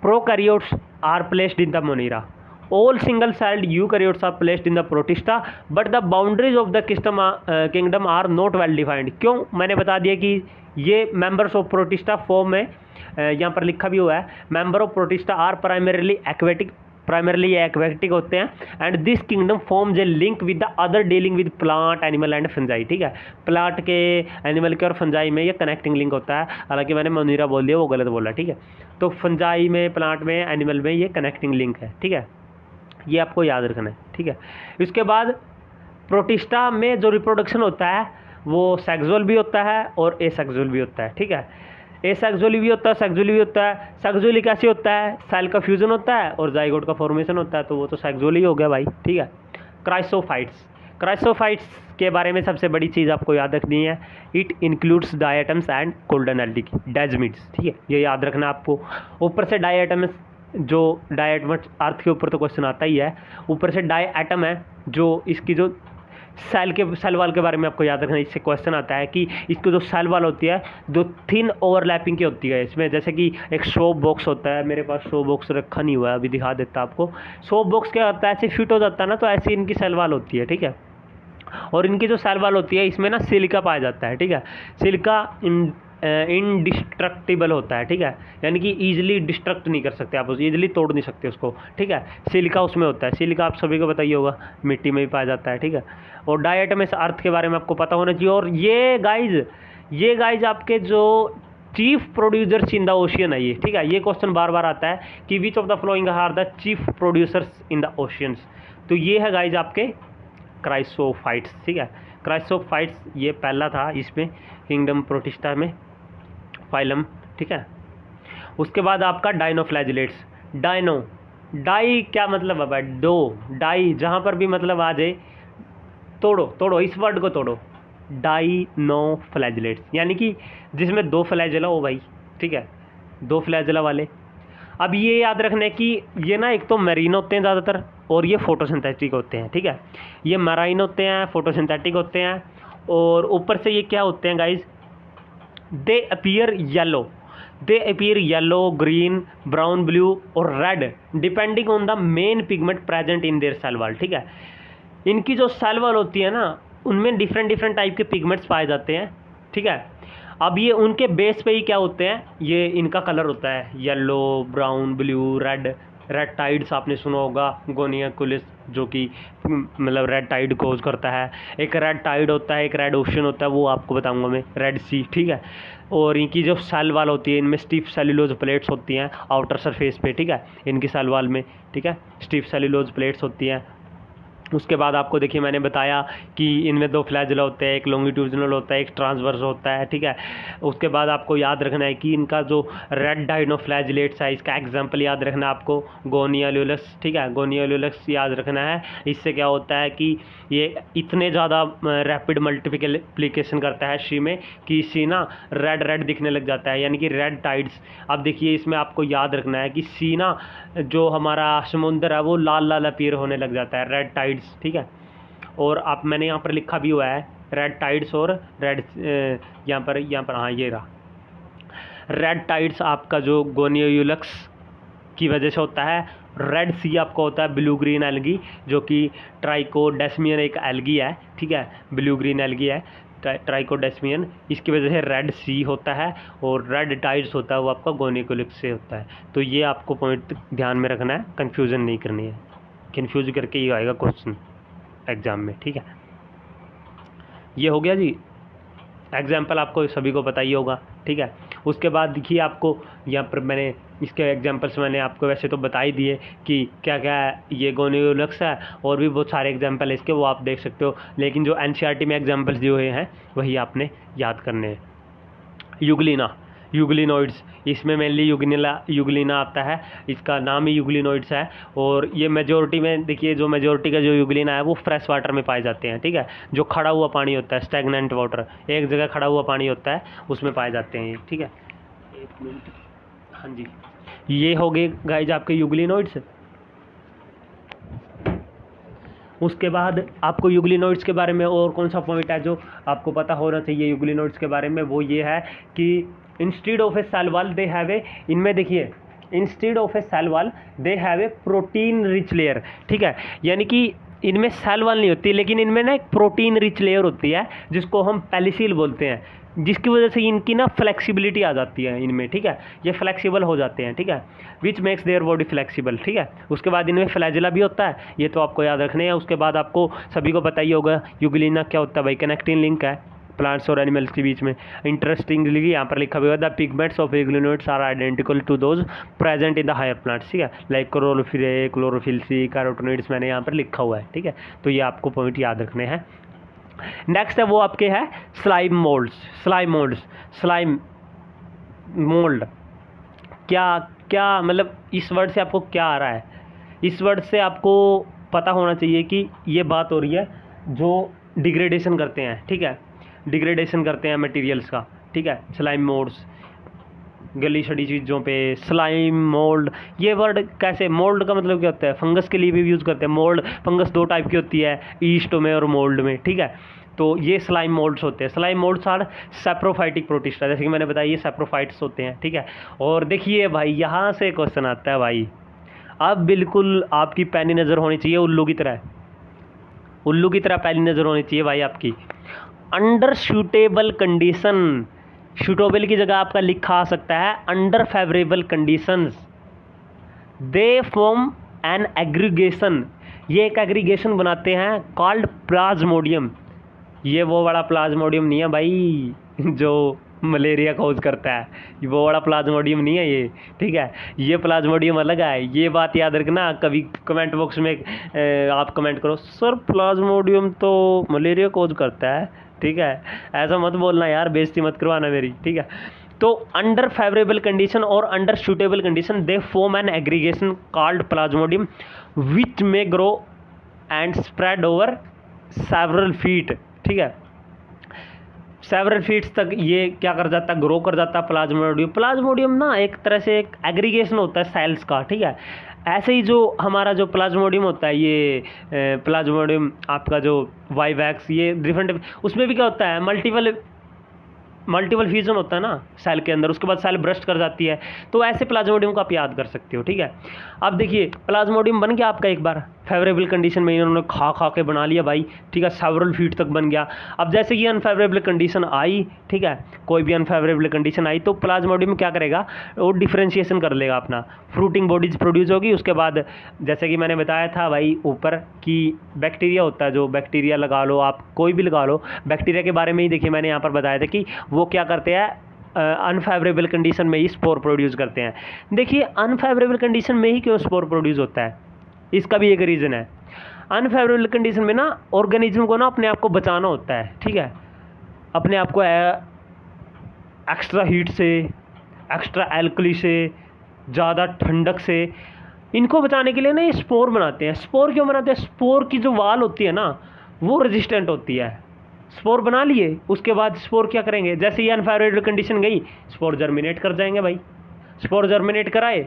prokaryotes are placed in the monera, all single celled eukaryotes are placed in the protista, but the boundaries of the kingdom are not well defined। क्यों? मैंने बता दिया कि ये members of protista form में, यहाँ पर लिखा भी हुआ है, member of protista are primarily aquatic होते हैं, and this kingdom forms a link with the other dealing with plant, animal and fungi, ठीक है। प्लांट के, एनिमल के और फंजाई में ये कनेक्टिंग लिंक होता है, हालांकि मैंने मोनीरा बोल दिया, वो गलत बोला, ठीक है। तो फंजाई में, प्लांट में, एनिमल में ये कनेक्टिंग लिंक है, ठीक है, ये आपको याद रखना है, ठीक है। इसके बाद प्रोटिस्टा में जो रिप्रोडक्शन होता है वो सेक्सुअल भी होता है और एसेक्सुअल भी होता है, ठीक है। एसेक्सुअली भी होता है, सेक्सुअली भी होता है। सेक्सुअली कैसे होता है? सेल का फ्यूजन होता है और जाइगोट का फॉर्मेशन होता है, तो वो तो सेक्सुअली हो गया भाई, ठीक है। क्राइसोफाइट्स के बारे में सबसे बड़ी चीज़ आपको याद रखनी है, it includes diatoms and golden algae desmids, ठीक है, ये याद रखना आपको। ऊपर से डायटम्स, जो डायटम्स अर्थ के ऊपर तो क्वेश्चन आता ही है, ऊपर से डायटम है जो इसकी जो सेल वाल के बारे में आपको याद रखना, इससे क्वेश्चन आता है कि इसकी जो सेल वाल होती है जो थिन ओवरलैपिंग की होती है इसमें, जैसे कि एक सोप बॉक्स होता है, मेरे पास सोप बॉक्स रखा नहीं हुआ है, अभी दिखा देता आपको। सोप बॉक्स क्या होता है, ऐसे फिट हो जाता है ना, तो ऐसी इनकी सेल वाल होती है, ठीक है। और इनकी जो सेल वाल होती है इसमें ना सिलिका पाया जाता है, ठीक है। सिलिका इनडिस्ट्रक्टिबल होता है, ठीक है, यानी कि ईजिली डिस्ट्रक्ट नहीं कर सकते आप, ईजिली तोड़ नहीं सकते उसको, ठीक है। सिलिका उसमें होता है, सिलिका आप सभी को बताइए होगा, मिट्टी में भी पाया जाता है, ठीक है। और डायटम इस अर्थ के बारे में आपको पता होना चाहिए। और ये गाइज आपके जो chief producers in the ocean है ये, ठीक है, ये क्वेश्चन बार बार आता है कि which of the following are the chief producers in the oceans, तो ये है गाइज आपके क्राइसोफाइट्स, ठीक है। क्राइसोफाइट्स ये पहला था इसमें, किंगडम प्रोटिस्टा में, फाइलम, ठीक है। उसके बाद आपका डाइनोफ्लैजिलेट्स। डाई क्या मतलब है भाई? डाई जहाँ पर भी मतलब आ जाए, तोड़ो, इस वर्ड को तोड़ो, डाइनोफ्लैजिलेट्स, यानी कि जिसमें दो फ्लैजिला हो भाई, ठीक है, दो फ्लैजिला वाले। अब ये याद रखना है कि ये ना एक तो मैरीन होते हैं ज़्यादातर और ये फोटोसिंथेटिक होते हैं, ठीक है। ये मैराइन होते हैं, फोटोसिंथेटिक होते हैं, और ऊपर से ये क्या होते हैं guys? They appear yellow, green, brown, blue और red depending on the main pigment present in their cell wall, ठीक है। इनकी जो सेल वॉल होती है ना, उनमें डिफरेंट टाइप के पिगमेंट्स पाए जाते हैं, ठीक है। अब ये उनके बेस पे ही क्या होते हैं, ये इनका कलर होता है yellow, brown, blue, red tides आपने सुना होगा, गोनियाकुलिस, जो कि मतलब रेड टाइड कोज करता है। एक रेड टाइड होता है, एक रेड ओशन होता है, वो आपको बताऊंगा मैं, रेड सी, ठीक है। और इनकी जो सेल वाल होती है, इनमें स्टीफ सेल्यूलोज प्लेट्स होती हैं आउटर सरफेस पे, ठीक है, इनकी सेल वाल में, ठीक है, स्टीफ सेल्यूलोज प्लेट्स होती हैं। उसके बाद आपको देखिए मैंने बताया कि इनमें दो फ्लैजिला होते हैं, एक लॉन्गिट्यूडिनल होता है, एक ट्रांसवर्स होता है, ठीक है। उसके बाद आपको याद रखना है कि इनका जो रेड डाइनोफ्लैजिलेट्स है, इसका एग्जांपल याद रखना है आपको, गोनियोलुलस, ठीक है, गोनियोलुलस याद रखना है। इससे क्या होता है कि ये इतने ज़्यादा रैपिड मल्टीप्लिकेशन करता है सी में कि सी ना रेड दिखने लग जाता है, यानी कि रेड टाइड्स। अब देखिए इसमें आपको याद रखना है कि सी ना जो हमारा समुद्र है वो लाल अपीयर होने लग जाता है, रेड टाइड्स, ठीक है। और आप मैंने यहाँ पर लिखा भी हुआ है रेड टाइड्स और रेड, यहाँ पर हाँ ये रहा, रेड टाइड्स आपका जो गोनियोलक्स की वजह से होता है। रेड सी आपका होता है ब्लू ग्रीन एल्गी, जो कि ट्राइकोडेस्मियन एक एल्गी है, ठीक है, ब्लू ग्रीन एल्गी है ट्राइकोडेस्मियन, इसकी वजह से रेड सी होता है। और रेड टाइड्स होता है वो आपका गोनियोलक्स से होता है। तो ये आपको पॉइंट ध्यान में रखना है, कंफ्यूजन नहीं करनी है, कंफ्यूज करके ही आएगा क्वेश्चन एग्जाम में, ठीक है। ये हो गया जी, एग्जाम्पल आपको सभी को पता ही होगा, ठीक है। उसके बाद देखिए आपको यहाँ पर मैंने इसके एग्जांपल्स मैंने आपको वैसे तो बता ही दिए कि क्या क्या ये गोनियोलक्स है, और भी बहुत सारे एग्जांपल है इसके, वो आप देख सकते हो, लेकिन जो एनसीईआरटी में एग्जांपल्स दिए हुए हैं वही आपने याद करने हैं। यूग्लिनोइड्स, इसमें मेनली यूग्लिना आता है, इसका नाम ही यूग्लिनोइड्स है। और ये मेजोरिटी में देखिए, जो मेजोरिटी का जो यूग्लिना है वो फ्रेश वाटर में पाए जाते हैं, ठीक है। जो खड़ा हुआ पानी होता है, स्टैग्नेंट वाटर, एक जगह खड़ा हुआ पानी होता है, उसमें पाए जाते हैं ये, ठीक है। एक मिनट, हाँ जी, ये हो गए गाइज आपके यूग्लिनोइड्स। उसके बाद आपको यूग्लिनोइड्स के बारे में और कौन सा पॉइंट है जो आपको पता होना चाहिए यूग्लिनोइड्स के बारे में, वो ये है कि instead of a cell wall they have a, इनमें देखिए instead of a cell wall they have a protein rich layer, ठीक है, यानी कि इनमें सेल वॉल नहीं होती, लेकिन इनमें ना एक प्रोटीन रिच लेयर होती है जिसको हम पेलिसिल बोलते हैं, जिसकी वजह से इनकी ना फ्लेक्सिबिलिटी आ जाती है इनमें, ठीक है, ये फ्लेक्सिबल हो जाते हैं, ठीक है, which makes their body flexible, ठीक है। उसके बाद इनमें फ्लैजिला भी होता है, ये तो आपको याद रखने हैं। उसके बाद आपको सभी को पता ही होगा यूग्लिना क्या होता है भाई, कनेक्टिंग लिंक है प्लांट्स और एनिमल्स के बीच में। इंटरेस्टिंगली यहाँ पर लिखा हुआ है the pigments of euglenoids are identical to those present in the higher plants, ठीक है, like chlorophyll a, chlorophyll c, carotenoids मैंने यहाँ पर लिखा हुआ है, ठीक है, तो ये आपको पॉइंट याद रखने हैं। नेक्स्ट है वो आपके है स्लाइम मोल्ड्स। स्लाइम मोल्ड क्या क्या मतलब इस वर्ड से आपको क्या आ रहा है? इस वर्ड से आपको पता होना चाहिए कि ये बात हो रही है जो डिग्रेडेशन करते हैं, ठीक है, डिग्रेडेशन करते हैं मटेरियल्स का, ठीक है, स्लाइम मोल्ड्स, गली सड़ी चीज़ों पे स्लाइम मोल्ड। ये वर्ड कैसे, मोल्ड का मतलब क्या होता है, फंगस के लिए भी यूज़ करते हैं। मोल्ड फंगस दो टाइप की होती है, ईस्ट में और मोल्ड में, ठीक है, तो ये स्लाइम मोल्ड्स होते हैं। Slime moulds are saprophytic protista, जैसे कि मैंने बताया ये सैप्रोफाइट्स होते हैं, ठीक है। और देखिए भाई यहाँ से क्वेश्चन आता है भाई, अब बिल्कुल आपकी पैनी नज़र होनी चाहिए उल्लू की तरह, उल्लू की तरह पैनी नज़र होनी चाहिए भाई आपकी। अंडर सूटेबल कंडीशन, सूटेबल की जगह आपका लिखा आ सकता है under favourable conditions, they form an aggregation, ये एक एग्रीगेशन बनाते हैं कॉल्ड प्लाज्मोडियम। ये वो बड़ा प्लाज्मोडियम नहीं है भाई जो मलेरिया कॉज करता है, वो बड़ा प्लाज्मोडियम नहीं है ये, ठीक है, ये प्लाज्मोडियम अलग है, ये बात याद रखना। कभी कमेंट बॉक्स में आप कमेंट करो सर प्लाज्मोडियम तो मलेरिया कॉज करता है, ठीक है, ऐसा मत बोलना यार, बेइज्जती मत करवाना मेरी, ठीक है। तो अंडर फेवरेबल कंडीशन और under suitable condition they form an aggregation called plasmodium which में grow and spread over several feet, ठीक है, सेवरल फीट्स तक ये क्या कर जाता है, ग्रो कर जाता है प्लाज्मोडियम। प्लाज्मोडियम ना एक तरह से एक एग्रीगेशन होता है सेल्स का, ठीक है। ऐसे ही जो हमारा जो प्लाज्मोडियम होता है, ये प्लाज्मोडियम आपका जो वाइवैक्स, ये डिफरेंट, उसमें भी क्या होता है मल्टीपल फ्यूजन होता है ना सेल के अंदर, उसके बाद सेल ब्रस्ट कर जाती है, तो ऐसे प्लाज्मोडियम को आप याद कर सकते हो, ठीक है। अब देखिए प्लाज्मोडियम बन गया आपका एक बार फेवरेबल कंडीशन में, इन्होंने खा के बना लिया भाई, ठीक है, सेवरल फीट तक बन गया। अब जैसे ये अनफेवरेबल कंडीशन आई, ठीक है, कोई भी अनफेवरेबल कंडीशन आई तो प्लाज्मोडियम क्या करेगा, वो डिफ्रेंशिएशन कर लेगा अपना, फ्रूटिंग बॉडीज प्रोड्यूस होगी। उसके बाद जैसे कि मैंने बताया था भाई ऊपर कि बैक्टीरिया होता है, जो बैक्टीरिया लगा लो आप, कोई भी लगा लो, बैक्टीरिया के बारे में ही देखिए मैंने यहाँ पर बताया था कि वो क्या करते हैं, अनफेवरेबल कंडीशन में ही स्पोर प्रोड्यूस करते हैं। देखिए अनफेवरेबल कंडीशन में ही क्यों स्पोर प्रोड्यूस होता है, इसका भी एक रीज़न है। अनफेवरेबल कंडीशन में ना ऑर्गेनिज्म को ना अपने आप को बचाना होता है, ठीक है, अपने आप को एक्स्ट्रा हीट से, एक्स्ट्रा एल्कली से, ज़्यादा ठंडक से, इनको बचाने के लिए ना ये स्पोर बनाते हैं। स्पोर क्यों बनाते हैं, स्पोर की जो वाल होती है ना वो रेजिस्टेंट होती है। स्पोर बना लिए, उसके बाद स्पोर क्या करेंगे, जैसे ये अनफेवरेबल कंडीशन गई स्पोर जर्मिनेट कर जाएंगे भाई, स्पोर जर्मिनेट कराए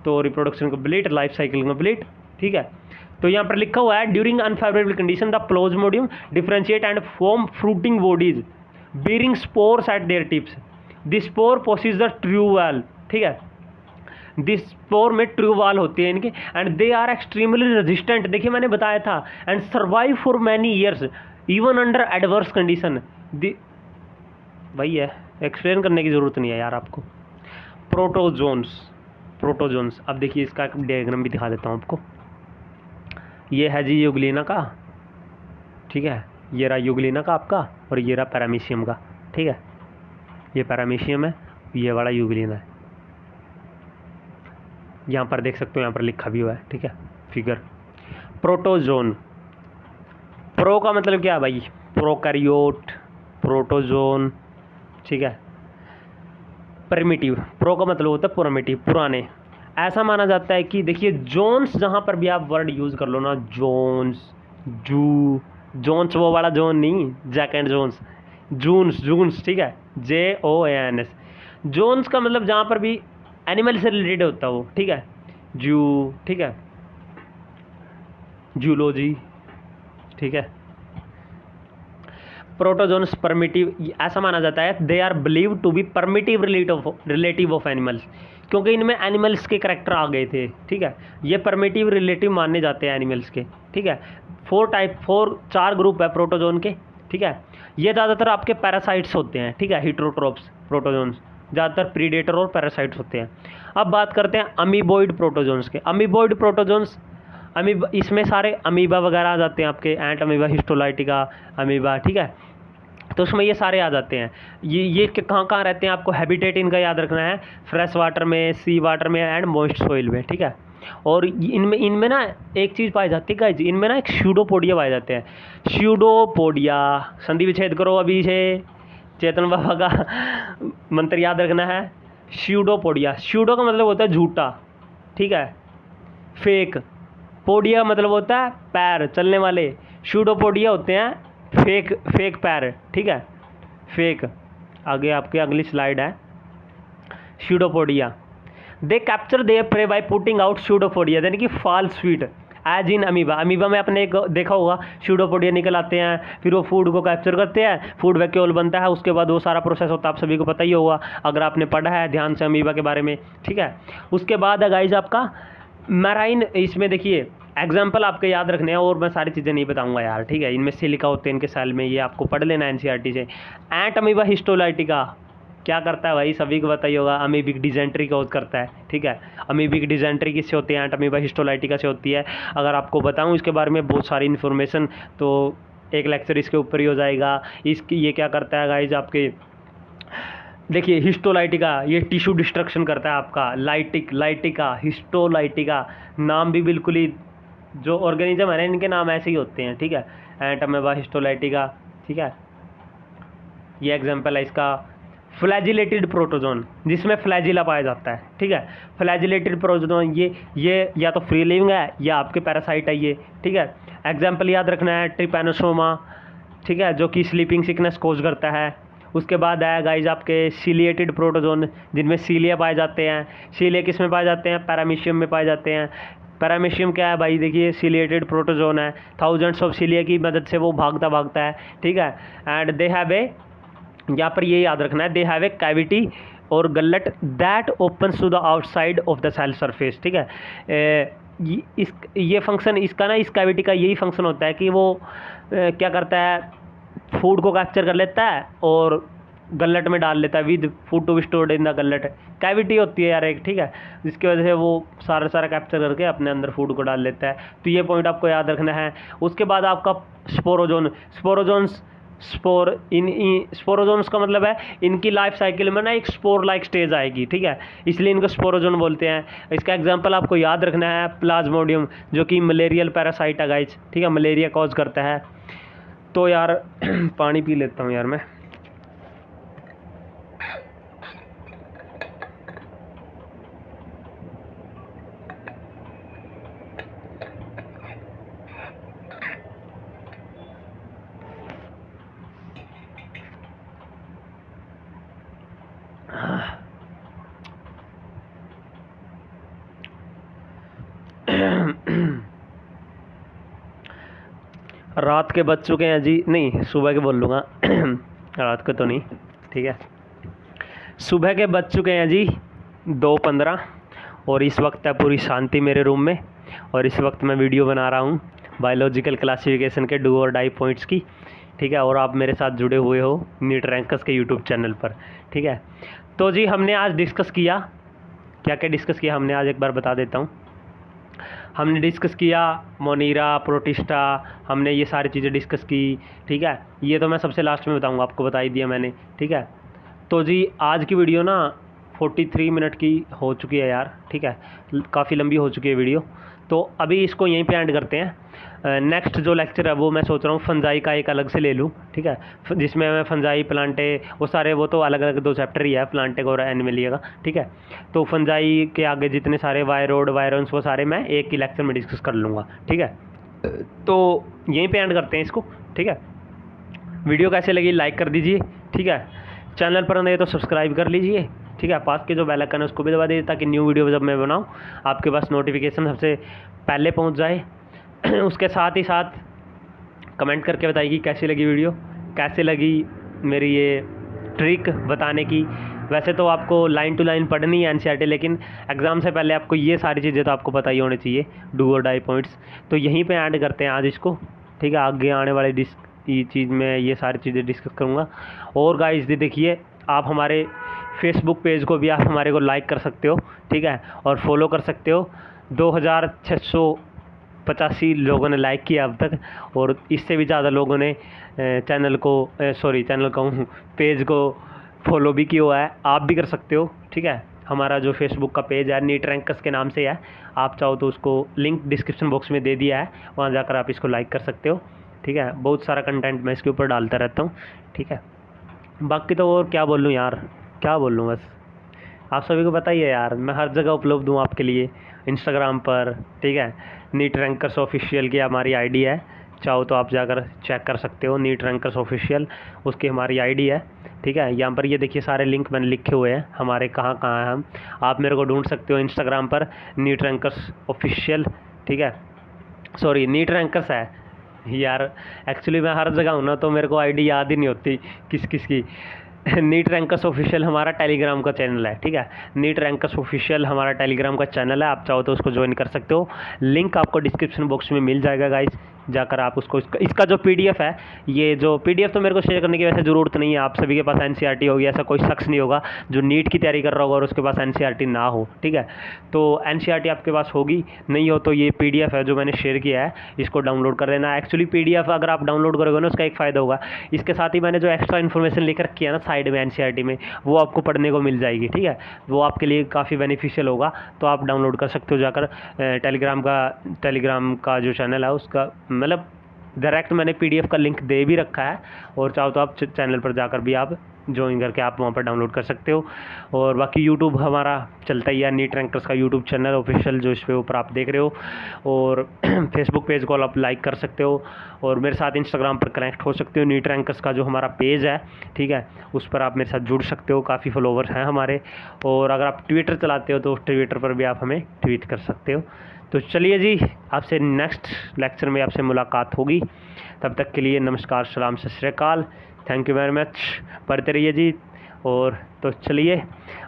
तो reproduction complete, life cycle complete, ठीक है। तो यहाँ पर लिखा हुआ है during unfavourable condition the plasmodium differentiate and form fruiting bodies bearing spores at their tips, this spore possess the true wall, ठीक है, दिस स्पोर में ट्रू वाल होती है इनके, and they are extremely resistant, देखिए मैंने बताया था, and survive for many years even under adverse condition. भैया एक्सप्लेन करने की ज़रूरत नहीं है यार आपको। प्रोटोजोन्स, अब देखिए इसका एक डायग्राम भी दिखा देता हूँ आपको। ये है जी यूग्लिना का, ठीक है, ये रहा यूग्लिना का आपका, और ये रहा पैरामीशियम का, ठीक है, ये पैरामीशियम है, ये वाला यूग्लिना है, यहाँ पर देख सकते हो, यहाँ पर लिखा भी हुआ है, ठीक है, फिगर। प्रोटोजोन, प्रो का मतलब क्या है भाई, प्रोकैरियोट, प्रोटोजोन, ठीक है, प्रिमिटिव, प्रो का मतलब होता है प्रिमिटिव, पुराने। ऐसा माना जाता है कि देखिए जोन्स, जहाँ पर भी आप वर्ड यूज़ कर लो ना, जोन्स, जोन्स वो वाला जोन नहीं, जैक एंड जोन्स, जून्स, ठीक है, JOANS, जोन्स का मतलब जहाँ पर भी एनिमल से रिलेटेड होता है वो, ठीक है। जू, ठीक है, जूलॉजी, ठीक है। प्रोटोजोन्स परमिटिव, ऐसा माना जाता है they are believe to be primitive relative of animals, क्योंकि इनमें एनिमल्स के करैक्टर आ गए थे, ठीक है। ये परमिटिव रिलेटिव माने जाते हैं एनिमल्स के, ठीक है। 4 ग्रुप है प्रोटोजोन के, ठीक है। ये ज़्यादातर आपके पैरासाइट्स होते हैं, ठीक है, हिट्रोट्रोप्स प्रोटोजोन्स, ज़्यादातर प्रीडेटर और पैरासाइट्स होते हैं। अब बात करते हैं अमीबॉइड प्रोटोजोन्स के। अमीबॉइड प्रोटोजोन्स, इसमें सारे अमीबा वगैरह आ जाते हैं आपके, एंट अमीबा, हिस्टोलाइटिका अमीबा, ठीक है। तो उसमें ये सारे आ जाते हैं। ये कहाँ कहाँ रहते हैं, आपको हैबिटेट इनका याद रखना है, फ्रेश वाटर में, सी वाटर में एंड मॉइस्ट सॉइल में, ठीक है। और इनमें ना एक चीज़ पाई जाती है गाइस, इनमें ना एक स्यूडोपोडिया पाए जाते हैं। स्यूडोपोडिया, संधि विच्छेद करो अभी से, चेतन बाबा का मंत्र याद रखना है। स्यूडोपोडिया, स्यूडो का मतलब होता है झूठा, ठीक है, फेक। पोडिया मतलब होता है पैर, चलने वाले। स्यूडोपोडिया होते हैं फेक पैर, ठीक है, फेक। आगे आपके अगली स्लाइड है। Pseudopodia, they capture their prey by putting out pseudopodia, यानी कि false feet as in amoeba. Amoeba में आपने एक देखा होगा, स्यूडोपोडिया निकल आते हैं, फिर वो फूड को कैप्चर करते हैं, फूड वैक्यूल बनता है, उसके बाद वो सारा प्रोसेस होता है, आप सभी को पता ही होगा अगर आपने पढ़ा है ध्यान से अमीबा के बारे में, ठीक है। उसके बाद है गाइस आपका मैराइन। इसमें देखिए एग्जाम्पल आपके याद रखने हैं, और मैं सारी चीज़ें नहीं बताऊंगा यार, ठीक है। इनमें सिलिका होते हैं इनके सेल में, ये आपको पढ़ लेना एनसीईआरटी से। एंट अमीबा हिस्टोलाइटिका क्या करता है भाई, सभी को बताइए होगा, अमीबिक डिजेंट्री कॉज करता है, ठीक है। अमीबिक डिजेंट्री किससे होती है, एंट अमीबा हिस्टोलाइटिका से होती है। अगर आपको बताऊं इसके बारे में बहुत सारी इन्फॉर्मेशन, तो एक लेक्चर इसके ऊपर ही हो जाएगा। ये क्या करता है गाइज, आपके देखिए हिस्टोलाइटिका, ये टिश्यू डिस्ट्रक्शन करता है आपका। लाइटिका, हिस्टोलाइटिका, नाम भी बिल्कुल ही, जो ऑर्गेनिज्म है ना इनके नाम ऐसे ही होते हैं, ठीक है। एंट अमीबा हिस्टोलाइटिका, ठीक है। ये एग्जांपल है इसका। फ्लैजिलेटेड प्रोटोजोन, जिसमें फ्लैजिला पाया जाता है, ठीक है। फ्लैजिलेटेड प्रोटोजोन ये या तो फ्री लिविंग है या आपके पैरासाइट है ये, ठीक है। एग्जाम्पल याद रखना है, ट्रिपैनोसोमा, ठीक है, जो कि स्लीपिंग सिकनेस कोज करता है। उसके बाद आया गाइज आपके सीलिएटेड प्रोटोजोन, जिनमें सीलिया पाए जाते हैं। सीलिया किस में पाए जाते हैं, पैरामीशियम में पाए जाते हैं। पैरामीशियम क्या है भाई, देखिए सीलिएटेड प्रोटोजोन है, थाउजेंड्स ऑफ सीलिया की मदद से वो भागता है, ठीक है। एंड दे हैव ए, यहाँ पर ये याद रखना है, दे हैव ए कैविटी और gullet that opens to the outside of the cell surface, ठीक है। ये फंक्शन इसका ना, इस कैविटी का यही फंक्शन होता है कि वो क्या करता है, फूड को कैप्चर कर लेता है और गल्लट में डाल लेता है, with food to be stored in the gullet. Cavity होती है यार एक, ठीक है, जिसकी वजह से वो सारा कैप्चर करके अपने अंदर फूड को डाल लेता है। तो ये पॉइंट आपको याद रखना है। उसके बाद आपका स्पोरोजोन्स का मतलब है इनकी लाइफ साइकिल में ना एक स्पोर लाइक स्टेज आएगी, ठीक है, इसलिए इनको स्पोरोजोन बोलते हैं। इसका एग्जांपल आपको याद रखना है, प्लाज्मोडियम, जो कि मलेरियल पैरासाइट है गाइस, ठीक है, मलेरिया कॉज करता है। तो यार पानी पी लेता हूँ यार मैं। रात के बज चुके हैं जी, नहीं सुबह के बोल लूँगा रात को तो नहीं, ठीक है। सुबह के बज चुके हैं जी 2:15 और इस वक्त है पूरी शांति मेरे रूम में, और इस वक्त मैं वीडियो बना रहा हूँ बायोलॉजिकल क्लासिफिकेशन के डू और डाई पॉइंट्स की, ठीक है। और आप मेरे साथ जुड़े हुए हो नीट रैंकर्स के यूट्यूब चैनल पर, ठीक है। तो जी हमने आज डिस्कस किया, क्या क्या डिस्कस किया हमने आज, एक बार बता देता हूँ। हमने डिस्कस किया मोनीरा, प्रोटिस्टा, हमने ये सारी चीज़ें डिस्कस की, ठीक है। ये तो मैं सबसे लास्ट में बताऊंगा, आपको बता ही दिया मैंने, ठीक है। तो जी आज की वीडियो ना 43 मिनट की हो चुकी है यार, ठीक है, काफ़ी लंबी हो चुकी है वीडियो। तो अभी इसको यहीं पे एंड करते हैं। नेक्स्ट जो लेक्चर है वो मैं सोच रहा हूँ फंजाई का एक अलग से ले लूँ, ठीक है, जिसमें मैं फंजाई, प्लांटे, वो सारे, वो तो अलग अलग 2 चैप्टर ही है, प्लांटे और एनिमलिया का, ठीक है। तो फंजाई के आगे जितने सारे वायरोड, वायरन्स, वो सारे मैं एक ही लेक्चर में डिस्कस कर लूँगा, ठीक है। तो यहीं पे एंड करते हैं इसको, ठीक है। वीडियो कैसे लगी लाइक कर दीजिए, ठीक है। चैनल पर नए तो सब्सक्राइब कर लीजिए, ठीक है। ठीक है। पास के जो बेल आइकन है उसको भी दबा दीजिए ताकि न्यू वीडियो जब मैं बनाऊँ आपके पास नोटिफिकेशन सबसे पहले पहुँच जाए। उसके साथ ही साथ कमेंट करके बताइए कि कैसी लगी वीडियो, कैसे लगी मेरी ये ट्रिक बताने की। वैसे तो आपको लाइन टू लाइन पढ़नी है एनसीईआरटी, लेकिन एग्ज़ाम से पहले आपको ये सारी चीज़ें तो आपको पता ही होनी चाहिए, डू और डाई पॉइंट्स। तो यहीं पे ऐड करते हैं आज इसको, ठीक है। आगे आने वाले चीज़ में ये सारी चीज़ें डिस्कस करूँगा। और गाइस देखिए, आप हमारे फेसबुक पेज को भी आप हमारे को लाइक कर सकते हो, ठीक है, और फॉलो कर सकते हो। 2685 लोगों ने लाइक किया अब तक, और इससे भी ज़्यादा लोगों ने चैनल को पेज को फॉलो भी किया हुआ है। आप भी कर सकते हो, ठीक है। हमारा जो फेसबुक का पेज है नीट रैंकर्स के नाम से है, आप चाहो तो उसको लिंक डिस्क्रिप्शन बॉक्स में दे दिया है, वहाँ जाकर आप इसको लाइक कर सकते हो, ठीक है। बहुत सारा कंटेंट मैं इसके ऊपर डालता रहता हूँ, ठीक है। बाकी तो और क्या बोलूँ यार, क्या बोलूँ, बस आप सभी को बताइए यार, मैं हर जगह उपलब्ध हूँ आपके लिए, इंस्टाग्राम पर, ठीक है। नीट रैंकर्स ऑफिशियल की हमारी आईडी है, चाहो तो आप जाकर चेक कर सकते हो, नीट रैंकर्स ऑफिशियल उसकी हमारी आईडी है, ठीक है। यहाँ पर ये देखिए सारे लिंक मैंने लिखे हुए हैं हमारे, कहाँ कहाँ हैं हम। आप मेरे को ढूंढ सकते हो इंस्टाग्राम पर नीट रैंकर्स ऑफिशियल, ठीक है। सॉरी, नीट रैंकर्स है यार, एक्चुअली मैं हर जगह हूँ ना, तो मेरे को आईडी याद ही नहीं होती किस किस की। नीट रैंकर्स ऑफिशियल हमारा टेलीग्राम का चैनल है, ठीक है। नीट रैंकर्स ऑफिशियल हमारा टेलीग्राम का चैनल है, आप चाहो तो उसको ज्वाइन कर सकते हो। लिंक आपको डिस्क्रिप्शन बॉक्स में मिल जाएगा गाइस, जाकर आप उसको इसका जो पीडीएफ है, ये जो पीडीएफ तो मेरे को शेयर करने की वैसे ज़रूरत नहीं है। आप सभी के पास एनसीईआरटी होगी, ऐसा कोई शख्स नहीं होगा जो नीट की तैयारी कर रहा होगा और उसके पास एनसीईआरटी ना हो, ठीक है। तो एनसीईआरटी आपके पास होगी, नहीं हो तो ये पीडीएफ है जो मैंने शेयर किया है, इसको डाउनलोड कर लेना। एक्चुअली पीडीएफ अगर आप डाउनलोड करोगे ना, उसका एक फ़ायदा होगा, इसके साथ ही मैंने जो एक्स्ट्रा इन्फॉर्मेशन लिख रखी है ना साइड में एनसीईआरटी में, वो आपको पढ़ने को मिल जाएगी, ठीक है। वो आपके लिए काफ़ी बेनिफिशियल होगा, तो आप डाउनलोड कर सकते हो जाकर। टेलीग्राम का जो चैनल है उसका मतलब डायरेक्ट मैंने पीडीएफ का लिंक दे भी रखा है, और चाहो तो आप चैनल पर जाकर भी आप ज्वाइन करके आप वहाँ पर डाउनलोड कर सकते हो। और बाकी यूट्यूब हमारा चलता ही है, नीट रैंकर्स का यूट्यूब चैनल ऑफिशियल जो इस पे ऊपर आप देख रहे हो, और फेसबुक पेज को आप लाइक कर सकते हो, और मेरे साथ इंस्टाग्राम पर कनेक्ट हो सकते हो। नीट रैंकर्स का जो हमारा पेज है, ठीक है, उस पर आप मेरे साथ जुड़ सकते हो, काफ़ी फॉलोवर्स हैं हमारे। और अगर आप ट्विटर चलाते हो तो ट्विटर पर भी आप हमें ट्वीट कर सकते हो। तो चलिए जी, आपसे नेक्स्ट लेक्चर में आपसे मुलाकात होगी। तब तक के लिए नमस्कार, सलाम, सत श्री अकाल, थैंक यू वेरी मच, पढ़ते रहिए जी। और तो चलिए,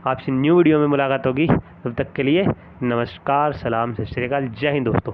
आपसे न्यू वीडियो में मुलाकात होगी, तब तक के लिए नमस्कार, सलाम, सत श्री अकाल, जय हिंद दोस्तों।